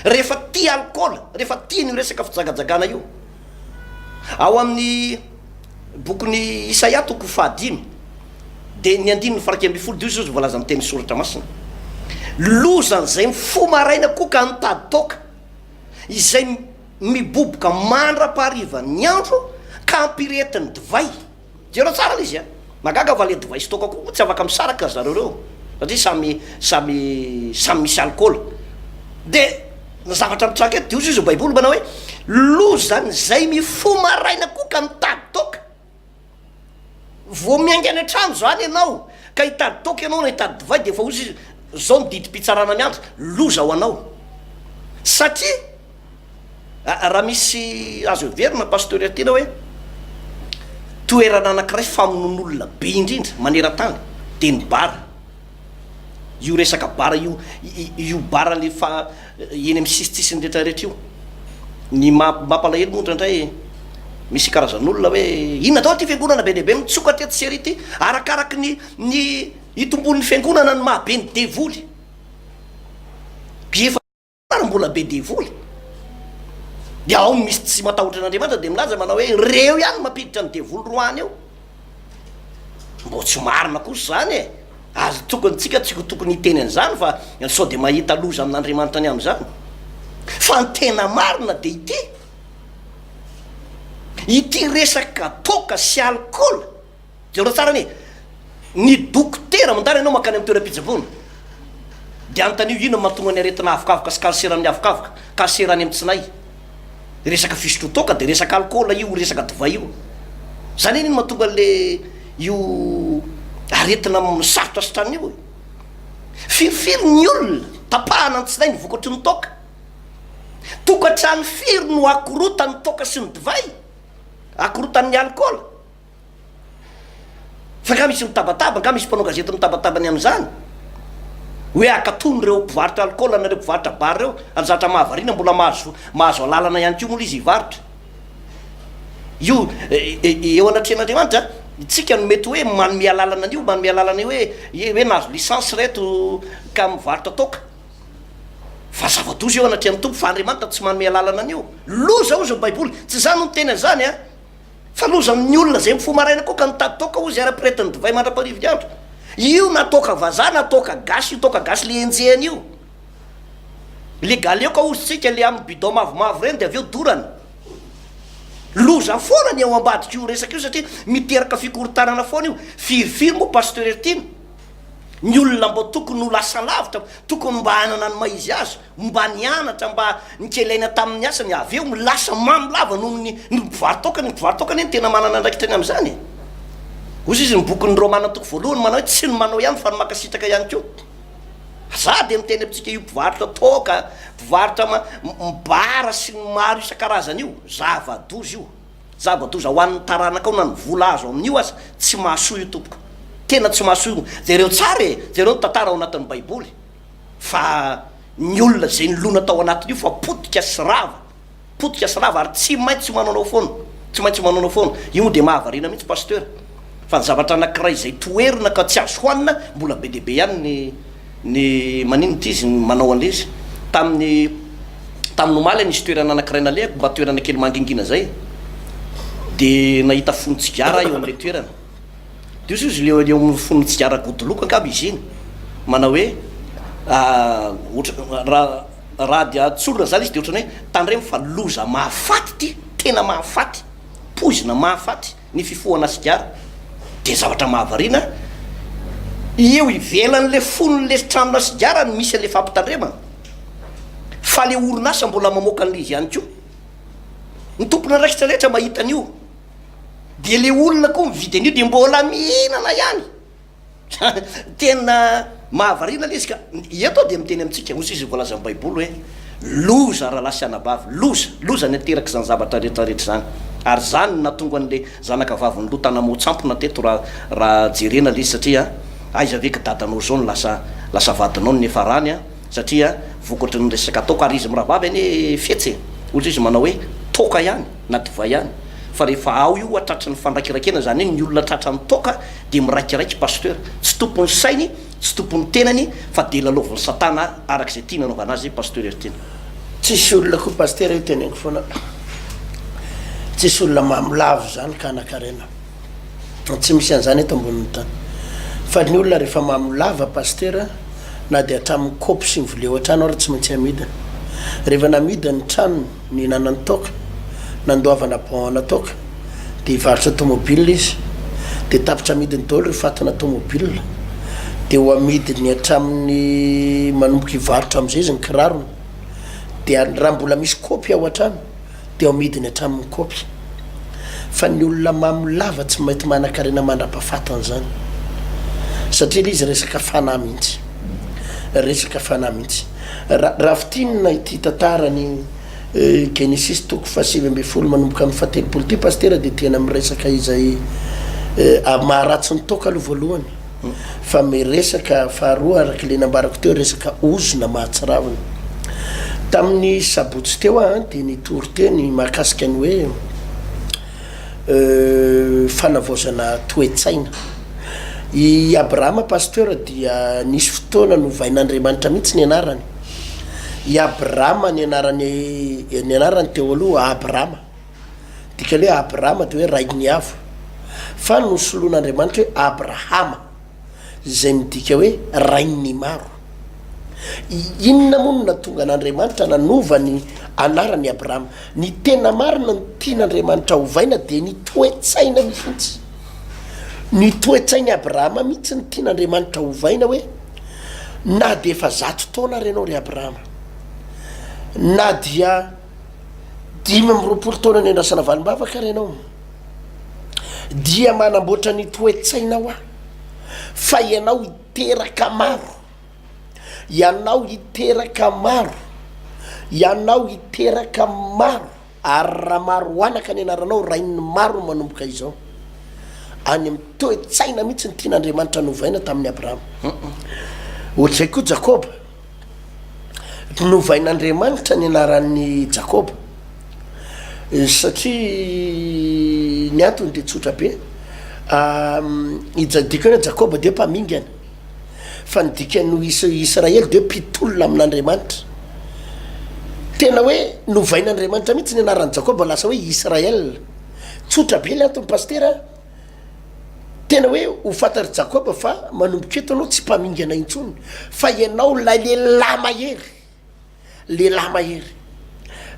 rehefa tia alcool rehefa tia ny resaka fijangajangana io ao amin'ny bokyny Isaia toko 5 de ny 1:12 de izy voalaza amin'ny teny soratra masina lozany zay mifo maraina koa ka nitady toka izay miboboka mandra-pahariva ny andro ka ampiretiny divay jereo tsara le izy magaga va le divay sy toka koa tsy afaka misaraka zareo reo satria samy misy alcool de ny zavatra mitraka eto de ozy izy baiboly manao hoe lozany zay mifo maraina koa ka mitady toka vo miainga any an-trano zany ianao ka hitady toka ianao na hitady divay de fa ozy zao mididi-pitsarana miandro loza ho anao satria raha misy azo everina pasteur tena hoe toerana anankiray famonon'olona be indrindra maneran-tany de ny bara io resaka bara io bara le fa eny amin'ny sisitsisiny rehetrarehetra io ny mampalahelo mondra indray misy karazan'olona hoe inona dao ty fiangonana be lehibe mitsoka teto sery ty arakaraky ny itombon'ny fiangonana ny mahabe ny devoly efa mbola be devoly de ao misy tsy matahotra an'andriamanitra de milaza manao hoe reo ihany mampiditra ny devoly roany eo mbo tsy marina kosa zany e azy tokony tsika tsy tokony hiteny an'izany fa sao de mahita loza amin'andriamanitra ny am'izany fa ny tena marina de ity resaka toka sy alcool de ro tsara ny dokotera mandary anao makany amin'ny toeram-pitsaboana de antan'io ino mahatonga ny aretina avokavoka sy kalseran'ny avokavoka kalserany amin'ny tsinay resaka fisotro toka de resaka alcool io resaka divay io zany iny mahatonga le io aretina misarotra sitran'io firifiry ny olona tapahana ny tsinay ny vokatry ny toka tokatrany firy no akorotany toka sy ny divay akorotan'ny alcool fa nga misy mitabataba nga misy mpanao gazety mitabatabany am'izany hoe akatony reo mpivarotra alcool nareo mpivarotra bara reo anjatra mahavarina mbola mahazo alalana ihany ko mola izy hivarotra io eo anatrehan'andriamanitra tsika no mety hoe manome alalana an'io manome alalana io hoe nazo licence reto ka mivarotra toka fa zava-doza eo anatrehan'ny tompo fa andriamanitra tsy manome alalana an'io loza ozy baiboly tsy zany no teny an'izany a fa loza amin'ny olona zay mifo maraina koa ka mitady toka ozy ara-piretiny divay mandra-parivy andro io natoka vaza natoka gasy io toka gasy le enjehany io le galeoka ozy tsika le amin'ny bidon mavomavo reny de aveo dorany loza foana ny ao ambadika io resaka io satria miteraka fikorotanana foana io firifiry moa pasteur tiny ny olona mba tokony ho lasa lavitra tokony mba hanana ny maizy azy mba nianatra mba nikelaina tamin'ny asany aveo milasa mamilava noho ny mpivarotokany eny tena manana andraikitra any am'izany ozy izy ny bokyny romana toko voalohany manao hoe tsy ny manao ihany fa ny makasitraka ihany ko za de miteny amitsika io mpivarotra toka mpivarotra mibara sy ny maro isan-karazany io zava-doza ho an'ny taranaka ao na ny vola azo amin'io azy tsy mahasoa io tompoko tena tsy mahasoa de reo tsara jereo ny tantara ao anatin'ny baiboly fa ny olona zay ny lona tao anatin'io fa potika sy rava ary tsy maintsy mananao foana io de mahavarina mihitsy pasteur fa ny zavatra anakiray zay toerina ka tsy azo hoanina mbola be dehibe ihany ny maninony ty izy manao an'le izy tamin'ny omaly nisy toerana anakiray nalehako mba toerana kely mangingina zay de nahita fonotsigara eo am'le toerana de izy izy leo amin'ny fonotsigara godoloka angamba izy iny manao hoe raha dia tsolona zany izy de ohatrany hoe tandremo fa loza mahafaty ty tena mahafaty poizina mahafaty ny fifohana sigara de zavatra mahavarina eo ivelan'le fonon'le tranona sigara ny misy an'le fampitandremana fa le orinasa mbola mamoaka an'le izy ihany ko ny tompona raikitra rehetra mahita an'io de le olona koa mividy an'io de mbola mihinana ihany tena mahavarina le izy ka eto de miteny amitsika ozy izy voalaza amin'ny baiboly hoe loza raha lasy anabavy loza ny ateraka zany zavatra rehetrarehetra zany ary zany natonga an'le zanaka vaviny lotana motsampona teto raha jerena le izy satria aiza veka dadanao zao ny lasa vadinao ny efa rany a satria vokatry ny resaka toka ary izy miravavy any fetsy ozy izy manao hoe toka ihany na diva ihany fa rehefa ao io atratra ny fandrakirakena zany iny ny olona tratra ny toka de miraikiraiky pasteur tsy tompony sainy tsy tompony tenany fa de laloviny satana arak'izay tia nanaovana azy pasteur ertena tsisy olona koa pasteur io teneniko foana tsisy olona mamilavo zany ka anakarena tsy misy an'izany eto ambonin'ny tany fa ny olona rehefa mamilava pasteur na de hatramin'ny kopy sy mivoleo an-trano ary tsy maintsy amidina rehefa namida ny trano ny hinanany toka nandoavana pona toka de hivarotra tomobile izy de tapitra amidiny daholo ry fatana tomobile de ho amidiny hatramin'ny manomboka hivarotra am'izay izy ny kirarony de raha mbola misy kopy ao an-trano de ho amidiny hatramin'ny kopy fa ny olona mamilava tsy mety manakarena mandra-pahafatana zany satria le izy resaka fanahy mihitsy raha fitinina ity tantarany Genesis toko fasive amby folo manomboka amin'ny fatelopolo ty pasteur de tena miresaka izay maharatsy ny toka aloha voalohany fa miresaka faharoa araky le nambarako teo resaka ozona mahatsiravina tamin'ny sabotsy teo de nitory teny mahakasika ny hoe fanavozana toetsaina i Abrahama pasteur dia nisy fotoana novain'Andriamanitra mihitsy ny anarany i Abrahama ny anarany teo aloha Abrahama dikale Abrahama de hoe rainy avo fa nosoloan'Andriamanitra hoe Abrahama zay midika hoe rainy maro inona monina tonga n'Andriamanitra nanova ny anarany Abrahama ny tena marina ny tian'Andriamanitra hovaina de ny toetsaina mihitsy ny toetsainy Abrahama mihitsy ny tian'Andriamanitra hovaina hoe na de efa 100 taona renao ry Abrahama na dia 5 taona ny andrasana valimbavaka renao dia manamboatra ny toetsainao fa ianao iteraka maro ianao iteraka maro ary raha maro anaka ny anaranao rainy maro manomboka izao any amin'ny toetsaina mihitsy ny tian'Andriamanitra novaina tamin'ny Abrahama ohatr'izay koa Jakoba novain'Andriamanitra ny anaran'ny Jakoba satria ny antony de tsotra be dikany hoe Jakoba de mpamingana fa ny dikany Israely de mpitolona amin'Andriamanitra tena hoe novain'Andriamanitra mihitsy ny anaran'ny Jakoba lasa hoe Israel tsotra be le antony pasteur tena hoe ho fantary Jakoba fa manomboka eto anao tsy mpamingana intsony fa ianao la lehilahy mahery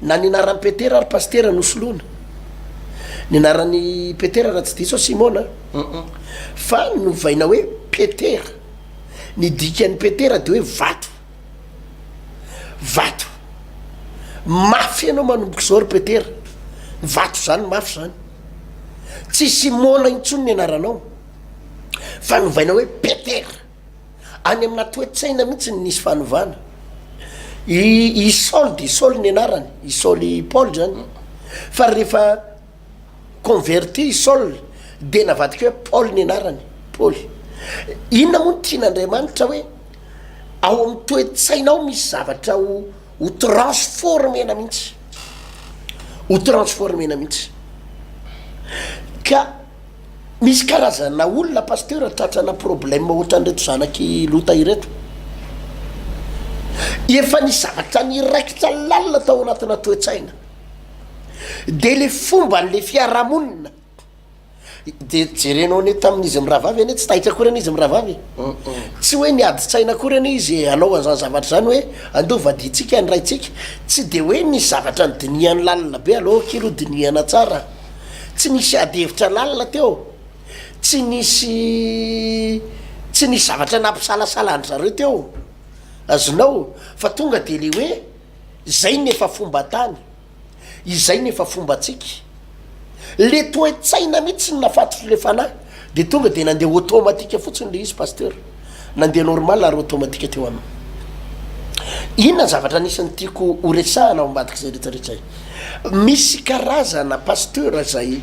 na ny anaran'ny Petera ary pasteur nosoloana ny anaran'ny Petera raha tsy diso Simona fa novaina hoe Petera ny dikan'ny Petera de hoe vato mafy ianao manomboka zao ry Petera vato zany mafy zany tsy Simona intsony ny anaranao fa novaina hoe Petera any amina toetsaina mihitsy nisy fanovana i Saul ny anarany i Saul Paul zany fa rehefa converti Saul de navadika hoe Paul ny anarany Paul inona moa tian'Andriamanitra hoe ao amin'ny toetsainao misy zavatra ho transformena mihitsy ka misy karazana olona pasteur tratrana problème ohatra an'ireto zanaky lota ireto efa ny zavatra niraikitra lalina tao anatina toetsaina de le fomba n'le fiarahamonina de jerenao ane tamin'izy mirahavavy ane tsy tahitra akory an'izy mirahavavy tsy hoe niaditsaina akory ane izy anao an'izany zavatra zany hoe andeo vaditsika andraitsika tsy de hoe nisy zavatra ny diniany lalina be aloha kilo diniana tsara tsy nisy adevitra lalina teo tsy nisy zavatra nampisalasala andry zareo teo azonao fa tonga de le hoe zay nefa fomba tany izay nefa fomba tsika le toetsaina mihitsy ny nafatotro le fanahy de tonga de nandeha automatika fotsiny le izy pasteur nandeha normal ary automatika teo aminy inona zavatra nisany tiako horesahana ao ambadika zay rehetrarehetra misy karazana pasteur zay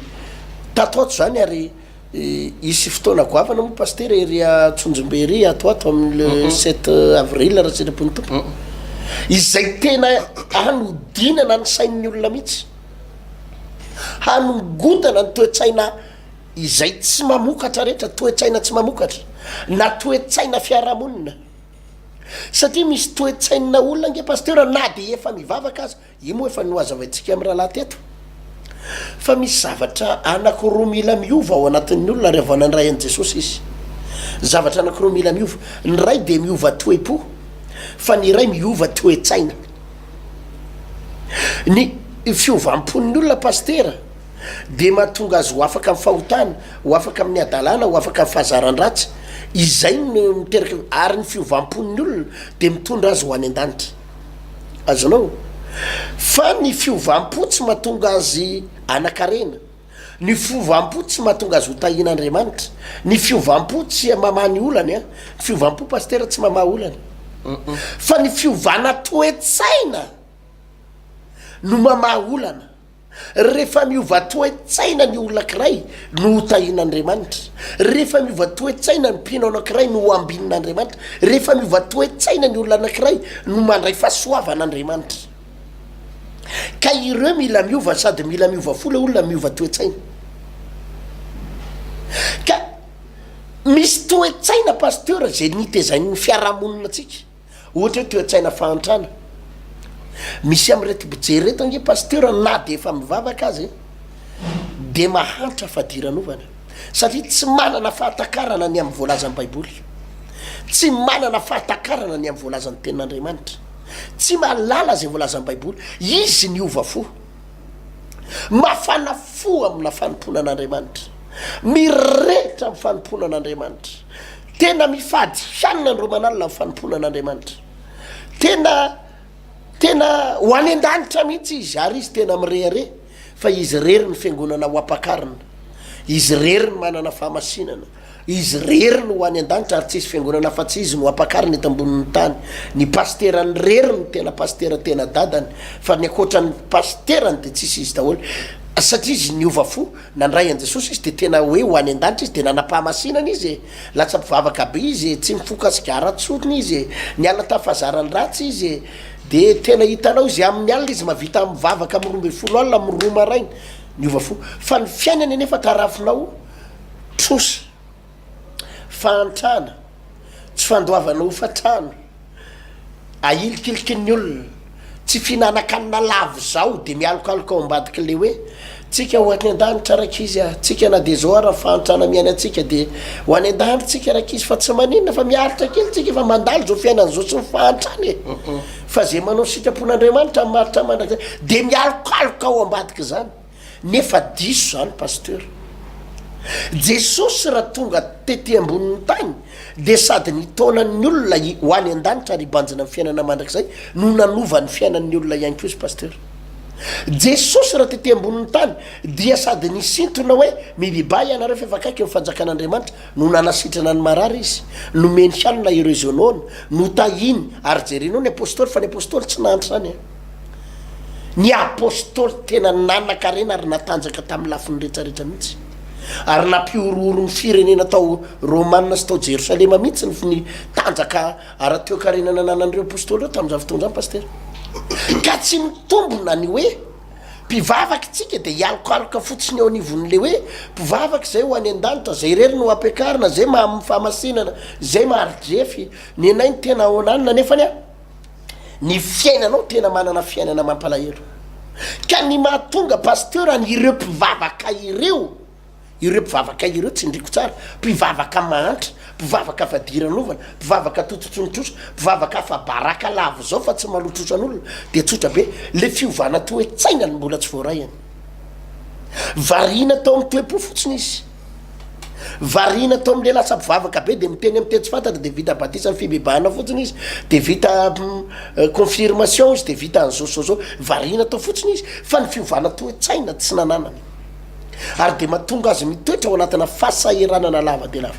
tatoato zany ary isy fotoana goavana moa pasteur ery Tsonjombery atoato amin'ny le 7 avril raha tsy repony tompo izay tena hanodinana ny sain'ny olona mihitsy hanongodana ny toetsaina izay tsy mamokatra rehetra toetsaina tsy mamokatra na toetsaina fiarahamonina satria misy toetsaina olona nge pasteur na de efa mivavaka azy io moa efa noazavaintsika amin'ny rahalahy teto fa misy zavatra anankiroa mila miova ao anatin'ny olona rehefa nandray an' Jesosy izy zavatra anankiroa mila miova ny ray de miova toe-po fa ny ray miova toetsaina ny fiovampon'ny olona pasteur de mahatonga azy ho afaka amin'ny fahotana ho afaka amin'ny adalana ho afaka amin'ny fahazaran-dratsy izay no miteraka ary ny fiovampon'ny olona de mitondra azy ho any an-danitra azonao fa ny fiovampo tsy mahatonga azy anakarena ny fiovampo tsy mahatonga azy ho tahin'Andriamanitra ny fiovampo tsy mamany olany ny fiovampo pasteur tsy mamaha olany fa ny fiovana toetsaina no mamaolana rehefa miova toe-tsaina ny olona ankiray no hotahin'Andriamanitra, rehefa miova toe-tsaina ny mpino anankiray no hoambin'Andriamanitra, rehefa miova toe-tsaina ny olona anankiray no mandray fahasoavan'Andriamanitra. Ka ireo mila miova sady mila miova fo le olona miova toe-tsaina. Ka misy toe-tsaina pasteur zay nitezan'ny fiarahamonina atsika, ohatra hoe toe-tsaina fahantrana. Misy am'reto budget reto ange pasteur na de efa mivavaka azy de mahantra fadiranovana satria tsy manana fahatakarana ny amin'ny voalazan'ny baiboly, tsy manana fahatakarana ny amin'ny voalazan'ny tenin'Andriamanitra, tsy malala zay voalazan'ny baiboly. Izy ny ova fo, mafana fo amina fanomponan'Andriamanitra, mirehitra amin'ny fanomponan'Andriamanitra, tena mifady hanina ny romanalina amin'ny fanomponan'Andriamanitra, tena ho any an-danitra mihitsy izy, ary izy tena mirehare fa izy rery ny fiangonana ho ampakarina, izy rery ny manana fahamasinana, izy rery ny ho any an-danitra ary tsisy fiangonana fa tsy izy no ampakarina eto ambonin'ny tany. Ny pasterany rery ny tena pastera tena dadany, fa ny akoatran'ny pasterany de tsisy izy daholo, satria izy niova fo nandray an Jesosy izy de tena hoe ho any an-danitra izy de nanam-pahamasinana izy, latsa mpivavaka be izy, tsy mifokatsika ara-tsotony izy, niala tafazarany ratsy izy, de tena hitanao izy amin'ny alina izy mavita mivavaka amin'ny 12 alina amin'ny 2 maraina, niova fo. Fa ny fiainany nefa tarafinao trosa, fahantrana, tsy fandoavana hofatrano, ahilikiliky ny olona, tsy finanankanina lavo zao de mialokaloka ao ambadiky le hoe tsika ho any an-danitra raiky izy a, tsika na de zao ara fahantrana miaina atsika de ho any an-danitra tsika raiky izy, fa tsy maninona fa miaritra kely tsika efa mandalo zao fiainany zao tsy mifahantrana e. Fa zay manao sitrapon'Andriamanitra maritra mandrakzay de mialokaloka ao ambadiky zany, nefa diso zany pasteur. Jesosy raha tonga tety ambonin'ny tany de sady nitaonan'ny olona ho any an-danitra ary hibanjina amin'ny fiainana mandrakzay no nanova ny fiainan'ny olona ihany koa izy pasteur. Jesosy raha tety ambonin'ny tany dia sady nisintona hoe mibibay anareo fa efa akaiky amin'ny fanjakan'Andriamanitra no nanasitrana ny marary izy, nomeny hanina ireo zonona, no tahiny ary jerenao ny apôstôly, fa ny apôstôly tsy nahantry zany. Ny apôstôly tena nanan-karena ary natanjaka tamin'ny lafiny rehetrarehetra mihitsy, ary nampiorooro ny firenena tao Romanina sy tao Jerosalema mihitsy ny tanjaka ara-teo karenana nanan'ireo apôstôly reo tamin'izany fotoana zany pasteur. Ka tsy mitombona ny hoe mpivavaka tsika de hialokaloka fotsiny eo anivon'le hoe mpivavaka zay ho any an-danitra, zay rery no ampiakarina, zay fahamasinana, zay maharijefy, ny anay ny tena onanina, nefany a ny fiainanao tena manana fiainana mampalahelo. Ka ny mahatonga pasteur any ireo mpivavaka ireo tsy ndriko tsara, mpivavaka mahantra, mpivavaka fadiranovana, mpivavaka tototronitrosa, mpivavaka fa baraka lavo zao fa tsy malotrotran'olona de tsotra be le fiovana toe-tsaina ny mbola tsy voarayany. Variana tao amin'ny toe-po fotsiny izy, variana tao am'le lasa mpivavaka be de miteny amin'ny teny tsy fantatra de vita batisa ny fibebahana fotsiny izy, de vita confirmation izy, de vita an'zao, variana tao fotsiny izy, fa ny fiovana toe-tsaina tsy nananany ary de mahatonga azy mitoetra ao anatina fahasahiranana lava de lava.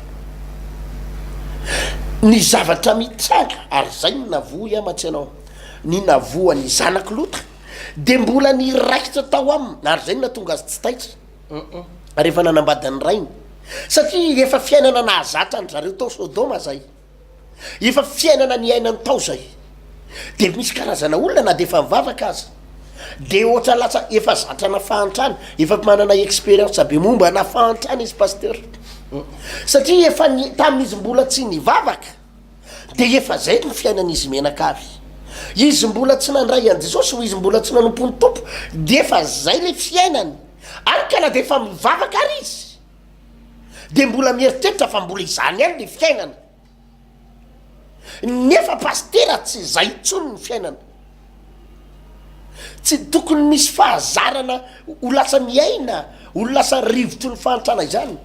Ny zavatra mitsanga ary zay ny navoa amatsy anao, ny navoany zanako lota de mbola ny raikitra tao aminy, ary zay ny natonga azy tsy taitra rehefa nanambadany rainy, satria efa fiainana nahazatra ny zareo tao Sodoma zay, efa fiainana ny ainany tao zay, de misy karazana olona na de efa mivavaka azy de ohatra lasa efa zatra na fahantrana, efa manana expérience be momba na fahantrana izy pasteur, satria efa tamin'izy mbola tsy nivavaka de efa zay ny fiainan'izy menakavy, izy mbola tsy nandray an Jesosy, izy mbola tsy nanompony tompo, de efa zay le fiainany, ary ka na de efa mivavaka ary izy de mbola mieritreritra fa mbola izany any le fiainana, nefa pasteur tsy zay intsony ny fiainana. Tsy tokony misy fahazarana ho lasa miaina, ho lasa rivotry ny fahantrana izany,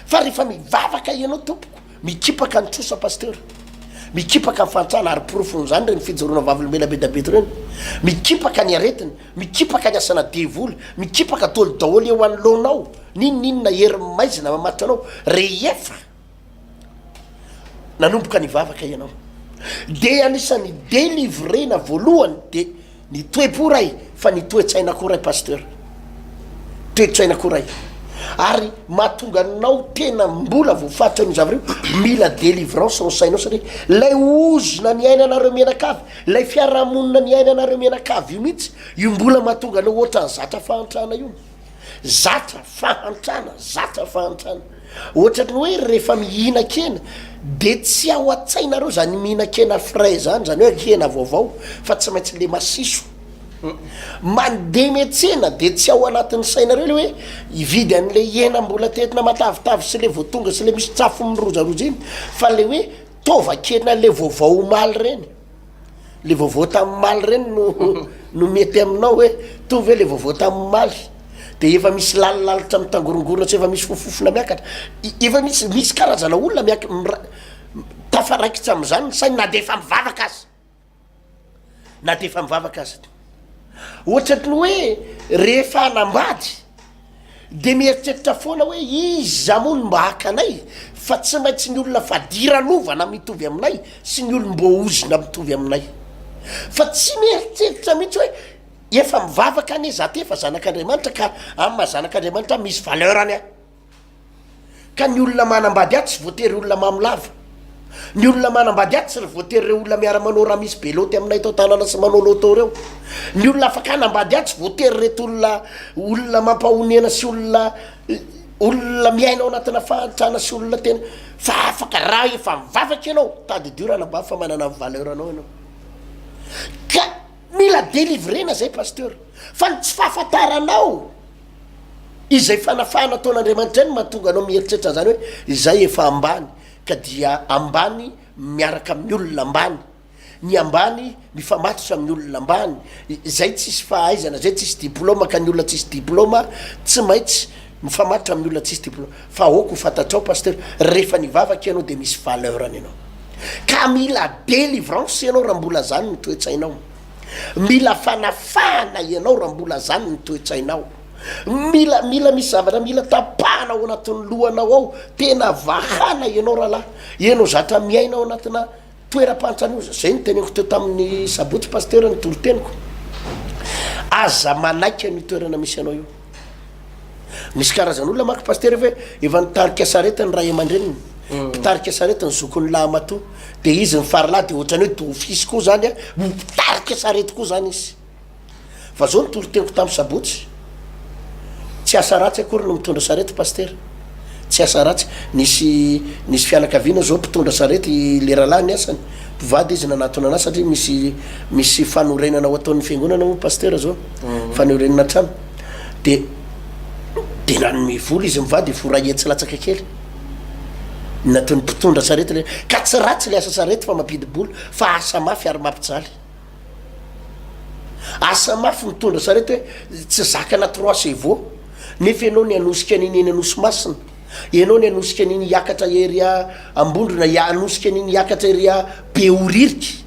fa rehefa mivavaka ianao tompoko, mikipaka ny trosa pasteur, mikipaka ny fahantrana ary profony zany reny fijoroana vavolomela be dabeto reny, mikipaka ny aretina, mikipaka ny asana devoly, mikipaka tolo daholo eo anoloanao, ninona hery maizina mamatitra anao rehefa nanomboka nivavaka ianao. De anisan'ny délivrena voalohany de ny toe-po ray fa ny toe-tsaina koray pasteur, toe-tsaina koray ary mahatonga anao tena mbola voafatra ny zavareo mila délivrance ny sainao satria lay ozona ny ainanareo mianakavy, lay fiarahamonina ny ainanareo mianakavy io mihitsy io mbola mahatonga anao ohatra ny zatra fahantrana io, zatra fahantrana ohatra ny hoe rehefa mihina-kena de tsy ao a-tsainareo zany mihina-kena frais zany hoe kena vaovao fa tsy maintsy le masiso mandeha metsena de tsy ao anatin'ny sainareo le hoe ividy an'le hena mbola tetina matavitavy sy le voatonga sy le misy tsafo mirozaroza iny fa le hoe tova-kena le vaovao maly reny, le vaovao tamin'ny maly reny no mety aminao hoe tovy hoe le vaovao tamin'ny maly de efa misy lalilalitra mitangorongorona tsy efa misy fofofona miakatra efa misy karazana olona tafaraikitra am'zany ny sainy na de efa mivavaka azy ohatrany hoe rehefa anambady de mieritreritra foana hoe izy zamony mba hakanay fa tsy maintsy ny olona fadiranova mitovy aminay sy ny olombo ozina mitovy aminay fa tsy mieritreritra mihitsy hoe efa mivavaka ane za tefa zanak'Andriamanitra ka amin'ny zanak'Andriamanitra misy valeurany ka ny olona manambady aty tsy voatery olona mamilava, ny olona manambady aty tsy voatery re olona miara-manao raha misy beloty aminay tao tanàna sy manao loto reo, ny olona afaka anambady aty tsy voatery reto olona mampahoniana sy olona miainao anatina fahantrana sy olona tena fa afaka raha efa mivavaka ianao tady raha nambady fa manana valeur anao ianao ka mila délivrena zay pasteur fa ny tsy fahafantaranao izay fanafahana ataon'Andriamanitra ny mahatonga anao mieritreritra zany hoe izay efa ambany ka dia ambany miaraka amin'ny olona ambany, ny ambany mifamatotra amin'ny olona ambany zay tsisy fahaizana zay tsisy diplôma ka ny olona tsisy diplôma tsy maintsy mifamatotra amin'ny olona tsisy diplôma fa aoko fantatrao pasteur rehefa nivavaka ianao de misy valeurany ianao ka mila délivrance ianao raha mbola zany ny toe-tsainao, mila fanafahana ianao raha mbola zany ny toe-tsainao, mila misy zavatra mila tapahana ao anatin'ny lohanao ao tena vahana ianao rahalahy ianao zatra miainao anatina toeram-pantrana io zay ny teneko teo tamin'ny sabotsy pasteur ny toroteniko aza manaika ny toerana misy anao io misy karazan'olona maky pasteur efa nitarika sarety ny ray aman-dreniny mpitarika sarety ny zokony lahamato de izy ny faralahy de ohatrany hoe dofisy koa zany mitarika sarety koa zany izy fa zao ny toroteniko tamin'ny sabotsy tsy asa ratsy akory no mitondra sarety pasteur, tsy asa ratsy nisy fianakaviana zao mpitondra sarety le rahalahy ny asany mpivady izy nanatona anazy satria misy fanorenana ao ataon'ny fiangonana mo pasteur zao fanorenana trano de nany mivola izy mivady foray tsy latsaka kely nataon'ny mpitondra sarety le ka tsy ratsy le asa sarety fa mampidibola fa asa mafy ary mampijaly asa mafy mitondra sarety hoe tsy zakana 3 chevaux nefa ianao ny anosika an'iny eny anosy masina, ianao ny anosika an'iny hiakatra eria ambondrona anosika an'iny hiakatra eria be oririka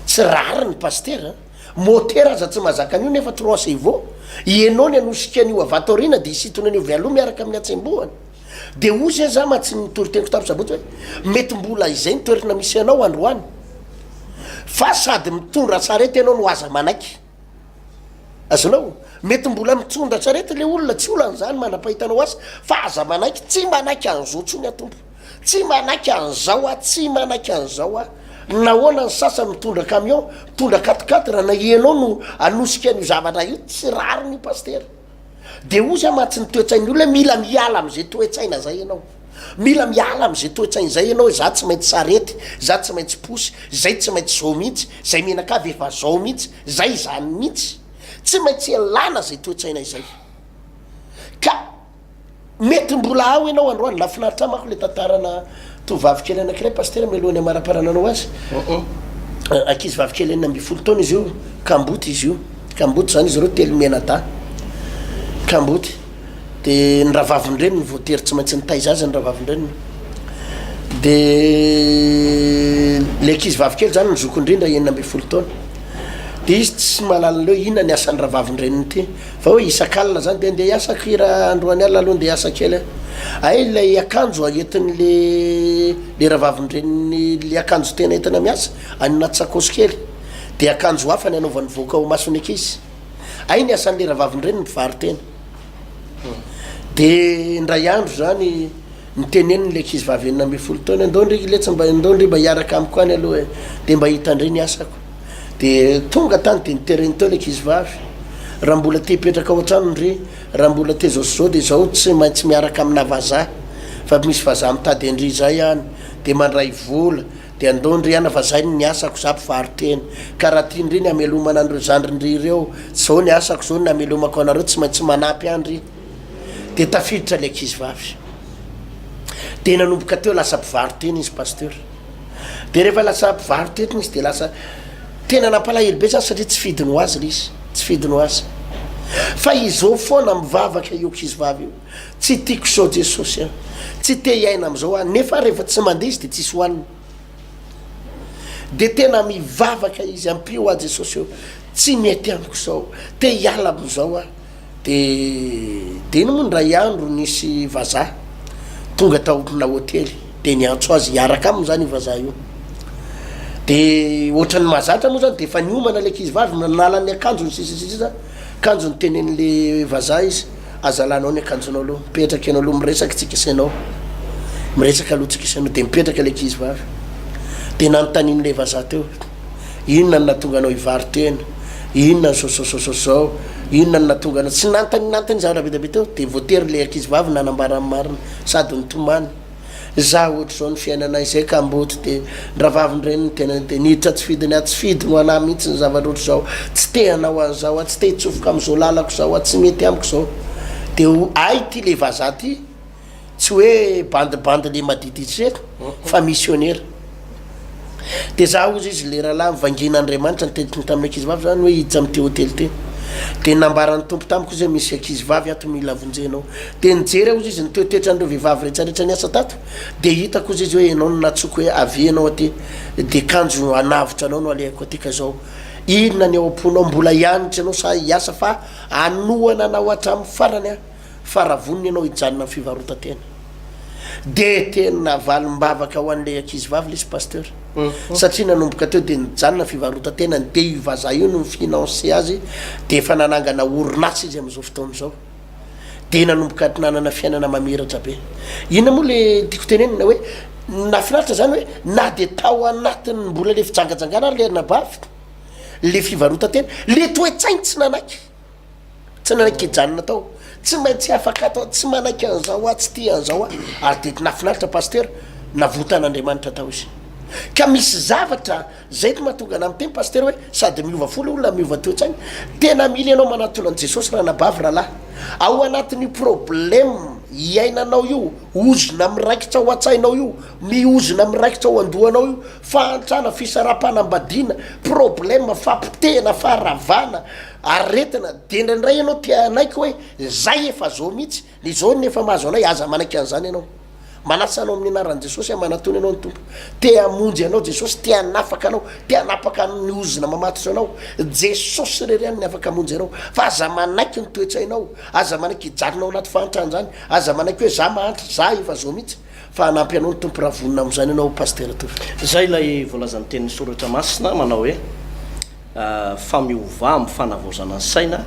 tsy rariny pasteur moteur aza tsy mahazaka an'io nefa 3 chevaux ianao ny anosika an'io avatorina de isitona an'io vialoha miaraka amin'ny atsembohany de ozy za matsy nitoriteniko tamin'ny sabotsy hoe mety mbola izay nitoerina misy anao androany fa sady mitondra sarety ianao no aza manaiky azonao mety mbola mitondra sarety le olona tsy olan'zany manam-pahitanao azy fa aza manaiky tsy manaiky an'zao tsony atompo tsy manaiky an'zao tsy manaiky an'zao nahoana ny sasa mitondra camion mitondra 4x4 raha na ianao no anosika an'io zavatra io tsy rariny io pasteur de ozy matsy ny toe-tsainy olona mila miala am'zay toe-tsaina zay ianao, mila miala am'zay toe-tsainy zay ianao za tsy maintsy sarety za tsy maintsy posy zay tsy maintsy zao mihitsy zay menakavy efa zao mihitsy zay zany mihitsy tsy maintsy alana zay toe-tsaina izay ka mety mbola ao ianao androany lafinaritra mako le tantarana tovavy kely anakiray pasteur mialohany amara-parananao azy ankizy vavy kely 12 taona izy io kamboty izy io kamboty zany izy reo telo menata kamboty de ny rahavavindreny ny voatery tsy maintsy nitaiza azy ny rahavavindreny de le ankizy vavy kely zany nizokondrindra 12 taona de izy tsy mahalaleo inona ny asan'ny rahavavindreniny ty fa hoe isan-kalina zany de ndeha hiasa kira androany alina aloha ndeha hiasa kely ay lay akanjo aentiny le rahavavindreniny le akanjo tena entina miasa any anaty sakosy kely de akanjo hafa ny anaovan'ny voaka ho masony ankizy ay ny asan'le ravavindreny mivary tena de ndray andro zany niteneniny le ankizy vavy enina amby folo taona ndondry le tsy mba ndondry mba hiaraka amiko any aloha de mba hitandre ny asako de tonga tany de nitereny teo le ankizy vavy raha mbola te hipetraka ao an-trano ndry raha mbola te zao sy zao de zao tsy maintsy miaraka amina vazaha fa misy vazaha mitady andry zay any de mandray vola de andondry ana fa zay ny asako za mpivary tena ka raha tiandry ny amelomana andreo zandrindry ireo zao ny asako zao ny amelomako anareo tsy maintsy manampy andry de tafiditra le ankizy vavy de nanomboka teo lasa mpivary tena izy pasteur de rehefa lasa mpivary tena izy de lasa tena nampalahelo be zany satria tsy fidiny ho azy le izy tsy fidiny ho azy fa izao foana mivavaka io ankizy vavy io tsy tiako sao jesosy a tsy te hiaina am'izao a nefa rehefa tsy mandeha izy de tsisy hoaniny de tena mivavaka izy ampio a jesosy eo tsy mety amiko sao te hiala am'izao a de ino moa ndray andro nisy vazaha tonga taona hotely de niantso azy hiaraka aminy zany vazaha io de ohatrany mahazatra moa zany de efa niomana le ankizy vavy nanalany akanjony sisisisa akanjo ny tenen'le vazaha izy azalanao ny akanjonao aloha mipetraka anao aloha miresaka tsika isanao miresaka aloha tsika isanao de mipetraka le ankizy vavy de nanotanin'le vazaha teo inona ny natonga anao hivary tena inona ny saosao inona ny natonga anao tsy nantanynantany za raha betabe teo de voatery le ankizy vavy nanambara amin'ny marina sady nitomany za ohatra zao ny fiainanay zay ka amboty de ndravavindreny tena de niditra tsy fidiny a tsy fidy no anah mihitsy ny zavatroatra zao tsy te anao an'izao a tsy te hitsofoka am'izao lalako zao a tsy mety amiko zao de ay ty le vazaha ty tsy hoe bandebande le madiditra reto fa missionnaire de za ozy izy le rahalahy mivangin'andriamanitra niteditiny tamin'ny ankizy vavy zany hoe hiditra am'ty hotely te de nambaran'ny tompo tamiko izy hoe misy ankizy vavy ato mila vonjenao de nijery aho izy izy nitoetoetrandreo vehivavy rehetrarehetra ny asa tato de hitako izy izy hoe enao no natsoko hoe avianao aty de kanjo anavitra anao no alehako aty ka zao inona ny ao am-ponao mbola hianitra anao sa hiasa fa anoana anao hatramin'ny farany a fa raha voniny anao hijanona amin'ny fivarotatena de tena valim-bavaka ho an'le ankizy vavy le izy pasteur satria nanomboka teo de nijanona fivarotatena ny de vazaha io no mifinance azy de efa nanangana orinasa izy am'izao fotoana zao de nanomboka nanana fiainana mamiratra be ina moa le tiako tenenina hoe nafinaritra zany hoe na de tao anatiny mbola le fijangajangana le nabavy le fivarotatena le toe-tsainy tsy nanaiky hijanona tao tsy maintsy afaka atao tsy manaiky an'izao a tsy ty an'izao a ary de nafinaritra pasteur navotan'andriamanitra tao izy ka misy zavatra zay ko mahatonga ana am'teny pasteur hoe sady miova folo olona miova toe-tsainy tena mily anao manatolan'i jesosy raha nabavy rahalahy ao anatin'io problème iainanao io ozona miraikitra ao a-tsainao io miozona miraikitra ao andohanao io fahantrana fisaram-panambadiana problème fampitehana faharavana aretina de ndraindray ianao tia anaiky hoe zay efa zao mihitsy le zao ny efa mahazo anay aza manaiky an'izany ianao manasa anao amin'ny anaran'i jesosy a manatony anao ny tompo te amonjy anao jesosy te anafaka anao te anapaka ny ozona mamatotra anao jesosy reriany ny afaka amonjy anao fa aza manaiky ny toetsainao aza manaiky hijarinao anaty fahantrany zany aza manaiky hoe za mahantra za efa zao mihitsy fa anampy anao ny tompo raha vonina am'izany anao pasteur toy zay lay volazan'ny tenin'ny soratra masina manao hoe famiova amin'ny fanavozana ny saina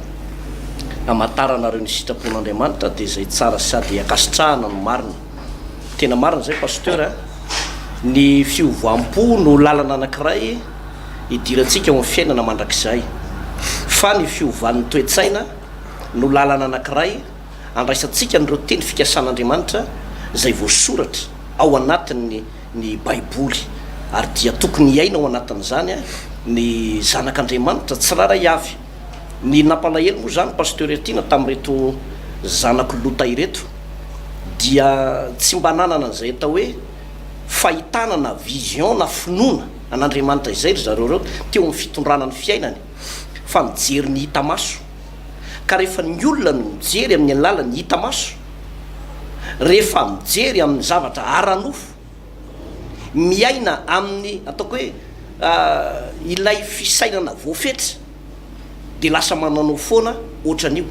amatarana ny sitrapon'andriamanitra de zay tsara sady akasitrahana no marina tena marina zay pasteur ny fiovam-po no lalana anankiray hidirantsika ao amin'ny fiainana mandrakizay fa ny fiovan'ny toe-tsaina no lalana anankiray andraisantsika nireo teny fikasan'andriamanitra zay voasoratra ao anatin'ny baiboly ary dia tokony hiaina ao anatin'izany a ny zanak'andriamanitra tsy raray avy ny nampalahelo moa zany pasteur etina tamin'reto zanako lota ireto dia tsy mba nanana an'izay atao hoe fahitana na vision na finoana an'andriamanitra izay ry zareo reo teo amin'ny fitondrana ny fiainany fa mijery ny hita maso ka rehefa ny olona no mijery amin'ny alala ny hita maso rehefa mijery amin'ny zavatra aranofo miaina amin'ny ataoko hoe ilay fisainana voafetra de lasa mananao foana ohatran'io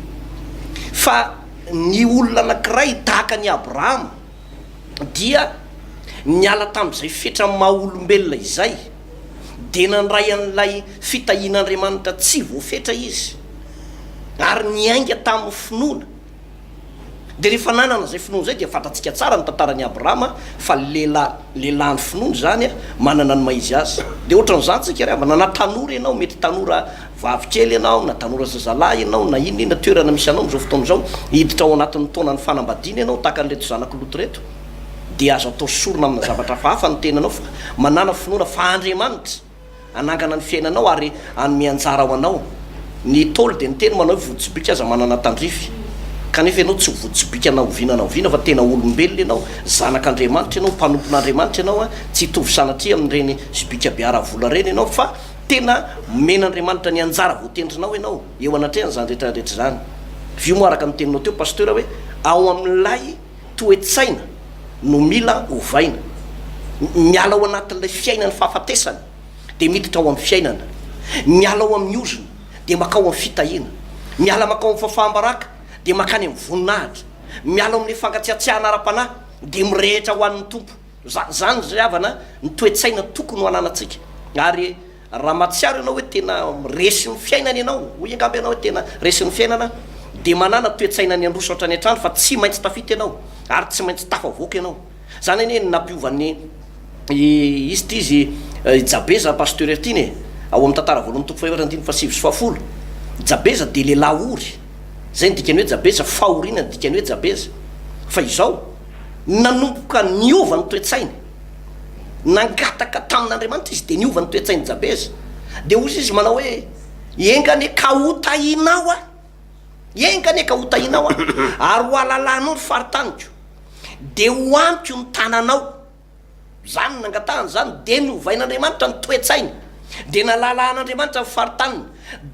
fa ny olona anankiray tahaka ny abrahama dia niala tamin'izay fetra maha olombelona izay dia nandray an'ilay fitahian'Andriamanitra tsy voafetra izy ary niainga tamin'ny finoana. Dia rehefa nanana zay finoana zay dia fantatsika tsara ny tantaran'ny Abrahama fa lehilahy finoana zany a manana ny maizy azy. Dia ohatran'izany tsika rehefa na tanora ianao, mety tanora vavikely ianao na tanora zazalahy ianao na inona toerana misy anao am'izao fotoana izao, hiditra ao anatin'ny taonan'ny fanambadiana ianao tahaka an'reto zanako loto reto, dia azo atao sorona amina zavatra hafa ny tenanao fa manana finoana fa Andriamanitra anangana ny fiainanao ary anome anjara ho anao. Ny Tôly dia ny teny manao votsibika aza manana tandrify, kanefa ianao tsy votsibika na oviana fa tena olombelona ianao, zanak'Andriamanitra ianao, mpanompon'Andriamanitra ianao a, tsy hitovy sanatria amin'ireny zibika biaravola reny ianao fa tena men'Andriamanitra ny anjara voatendrinao ianao eo anatrehany zany rehetrarehetra zany. Vio moa araka ny teninao teo pasteur hoe ao amin'ilay toe-tsaina no mila ovaina, miala ao anatin'ilay fiainany fahafatesany dia miditra ao amin'ny fiainana, miala ao amin'ny ozona dia makao amin'ny fitahiana, miala makao amin'ny fahafahambaraka dia makany amin'ny voninahitra, miala amin'ny fangatsiatsiahana ara-panahy dia mirehitra ho an'ny tompo. Zany zay havana ny toe-tsaina tokony ho ananantsika. Ary raha matsiaro ianao hoe tena resy ny fiainana ianao, hoy angamba ianao hoe tena resy ny fiainana, dia manana toe-tsaina ny androso ohatrany an-trano fa tsy maintsy tafita ianao ary tsy maintsy tafavoaka ianao. Zany anie nampiovan'ny izy ty izy Jabeza pasteur ertiny ao amin'ny tantara voalohany toko fahaefatra andiny fahasivy sy fahafolo. Jabeza dia lehilahy ory, zay ny dikany hoe Jabeza, fahoriana ny dikany hoe Jabeza. Fa izao nanomboka niova ny toe-tsainy, nangataka tamin'Andriamanitra izy dia niova ny toe-tsainy Jabeza. Dia ozy izy manao hoe engane ka hotahinao a, engane ka hotahinao a ary ho alalanao ny faritaniko dia ho ampiko ny tananao. Zany nangatahany zany dia niovain'Andriamanitra ny toe-tsainy, dia nalalahan'Andriamanitra ny faritaniny,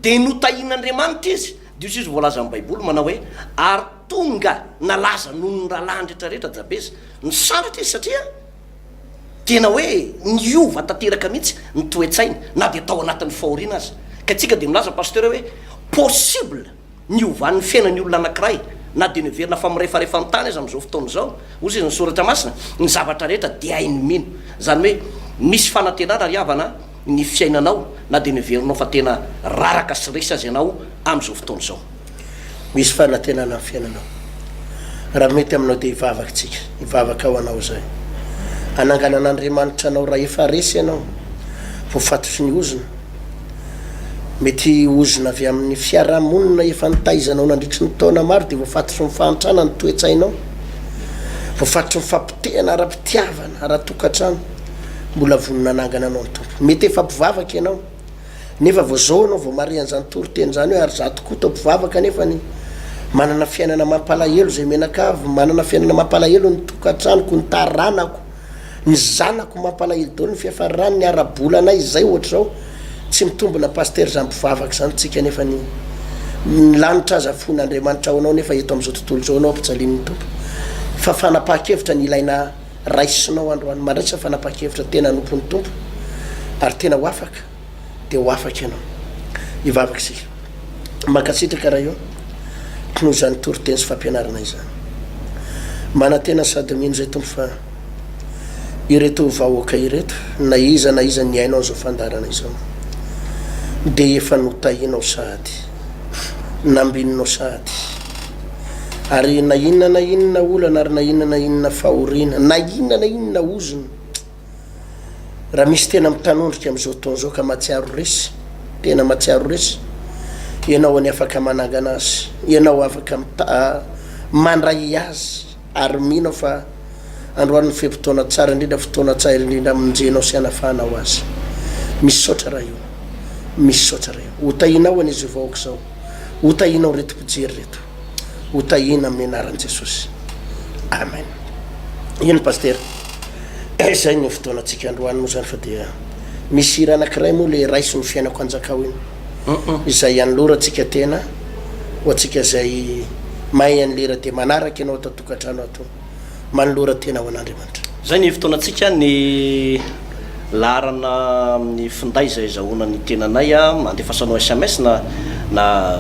dia notahin'Andriamanitra izy. Dia izy voalaza amin'ny baiboly manao hoe ary tonga nalaza noho ny rahalahy rehetrarehetra Jabeza, ny sandratra izy satria tena hoe niova tanteraka mihitsy ny toe-tsainy na dia tao anatin'ny fahoriana azy. Ka tsika dia milaza pasteur hoe possible niovan'ny fiainan'ny olona anankiray na dia niverina fa mirefarefa amin'ny tany azy amin'izao fotoana izao. Ozy izy ny soratra masina ny zavatra rehetra dia hainy mino. Zany hoe misy fanantenana ry havana ny fiainanao na dia niverinao fa tena raraka sy resy azy ianao amin'izao fotoana izao. Misy fanantenana amin'ny fiainanao, raha mety aminao dia hivavaka tsika, hivavaka ao anao zay, ananganan'Andriamanitra anao raha efa resy ianao voafatotry ny ozona, mety ozona avy amin'ny fiarahamonina efa nitaizanao nandritry ny taona maro dia voafatotry ny fahantrana ny toe-tsainao, voafatotry ny fampitehana ara-pitiavana ara-tokantrano, mbola vonona anangana anao ny tompo. Mety efa mpivavaka ianao nefa vao zao anao vao marian'izany toriteny zany hoe ary za tokoa tao mpivavaka nefa ny manana fiainana mampalahelo zay menakavy, manana fiainana mampalahelo ny tokantranoko, ny taranako, ny zanako mampalahelo daholo, ny fiafarany, ny arabolanay zay ohatra zao. Tsy mitombona pasteur za mpivavaka zany tsika nefa ny lanitra aza fon'Andriamanitra ao anao nefa eto amin'izao tontolo zao anao ampijalin'ny tompo. Fa fanapaha-kevitra ny ilaina raisinao androany mandraitra, fanapaha-kevitra tena nompon'ny tompo ary tena ho afaka dia ho afaka ianao hivavaka sika. Makatsitraka raha io noho zany toriteny sy fampianaranay zany, manantena sady mino zay tompo fa ireto vahoaka ireto na iza ny hainao an'izao fandarana izao dia efa notahinao sahady, nambininao sahady, ary na inona olana ary na inona fahoriana, na inona ozona, raha misy tena mitanondrika amin'izao taona izao ka matsiaro resy, tena matsiaro resy, ianao any afaka manangana azy, ianao afaka mandray azy ary minao fa androany fe-potoana tsara indrindra, fotoana tsara indrindra amin'jenao sy anafahanao azy. Misy saotra raha io, misy saotra raha io. Hotahinao an'izy vahoaka izao, hotahinao reto mpijery reto, hotahina amin'ny anaran'i Jesosy. Amen. Ino pasteur, zay ny fotoanantsika androany moa zany fa dia misy hira anankiray moa le raiso ny fiainako anjakao iny, izay anolorantsika tena ho atsika zay mahay an'lera dia manaraka ianao atao tokantrano ato, manolora tena ho an'Andriamanitra. Zay ny fotoanantsika ny larana amin'ny finday zay zahoana ny tenanay a, andefasanao SMS na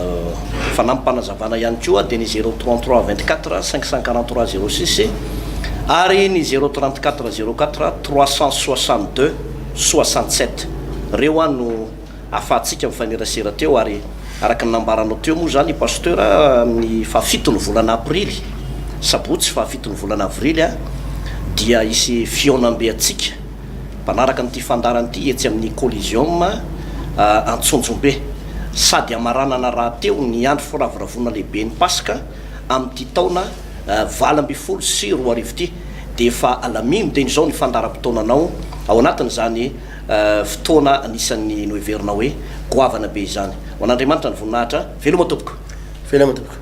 fanampanazavana ihany koa dia ny 033 24 543 06 ary ny 034 04 362 67 reo no afahantsika mifanerasera teo ary araka ny nambaranao teo moa zany pasteur amin'ny fahafitony volana aprily sabotsy fahafitony volana avrily dia isy fionambe atsika mpanaraka n'ity fandaranyity etsy amin'ny collision antsonjombe sady amaranana raha teo ny andro firaviravona lehibe ny paska amin'ity taona 20 sy 4 arivo ity de efa alamino de izao ny fandaram-potoananao ao anatiny zany fotoana anisan'ny noeverinao hoe goavana be izany ho an'Andriamanitra ny voninahitra veloma tompoko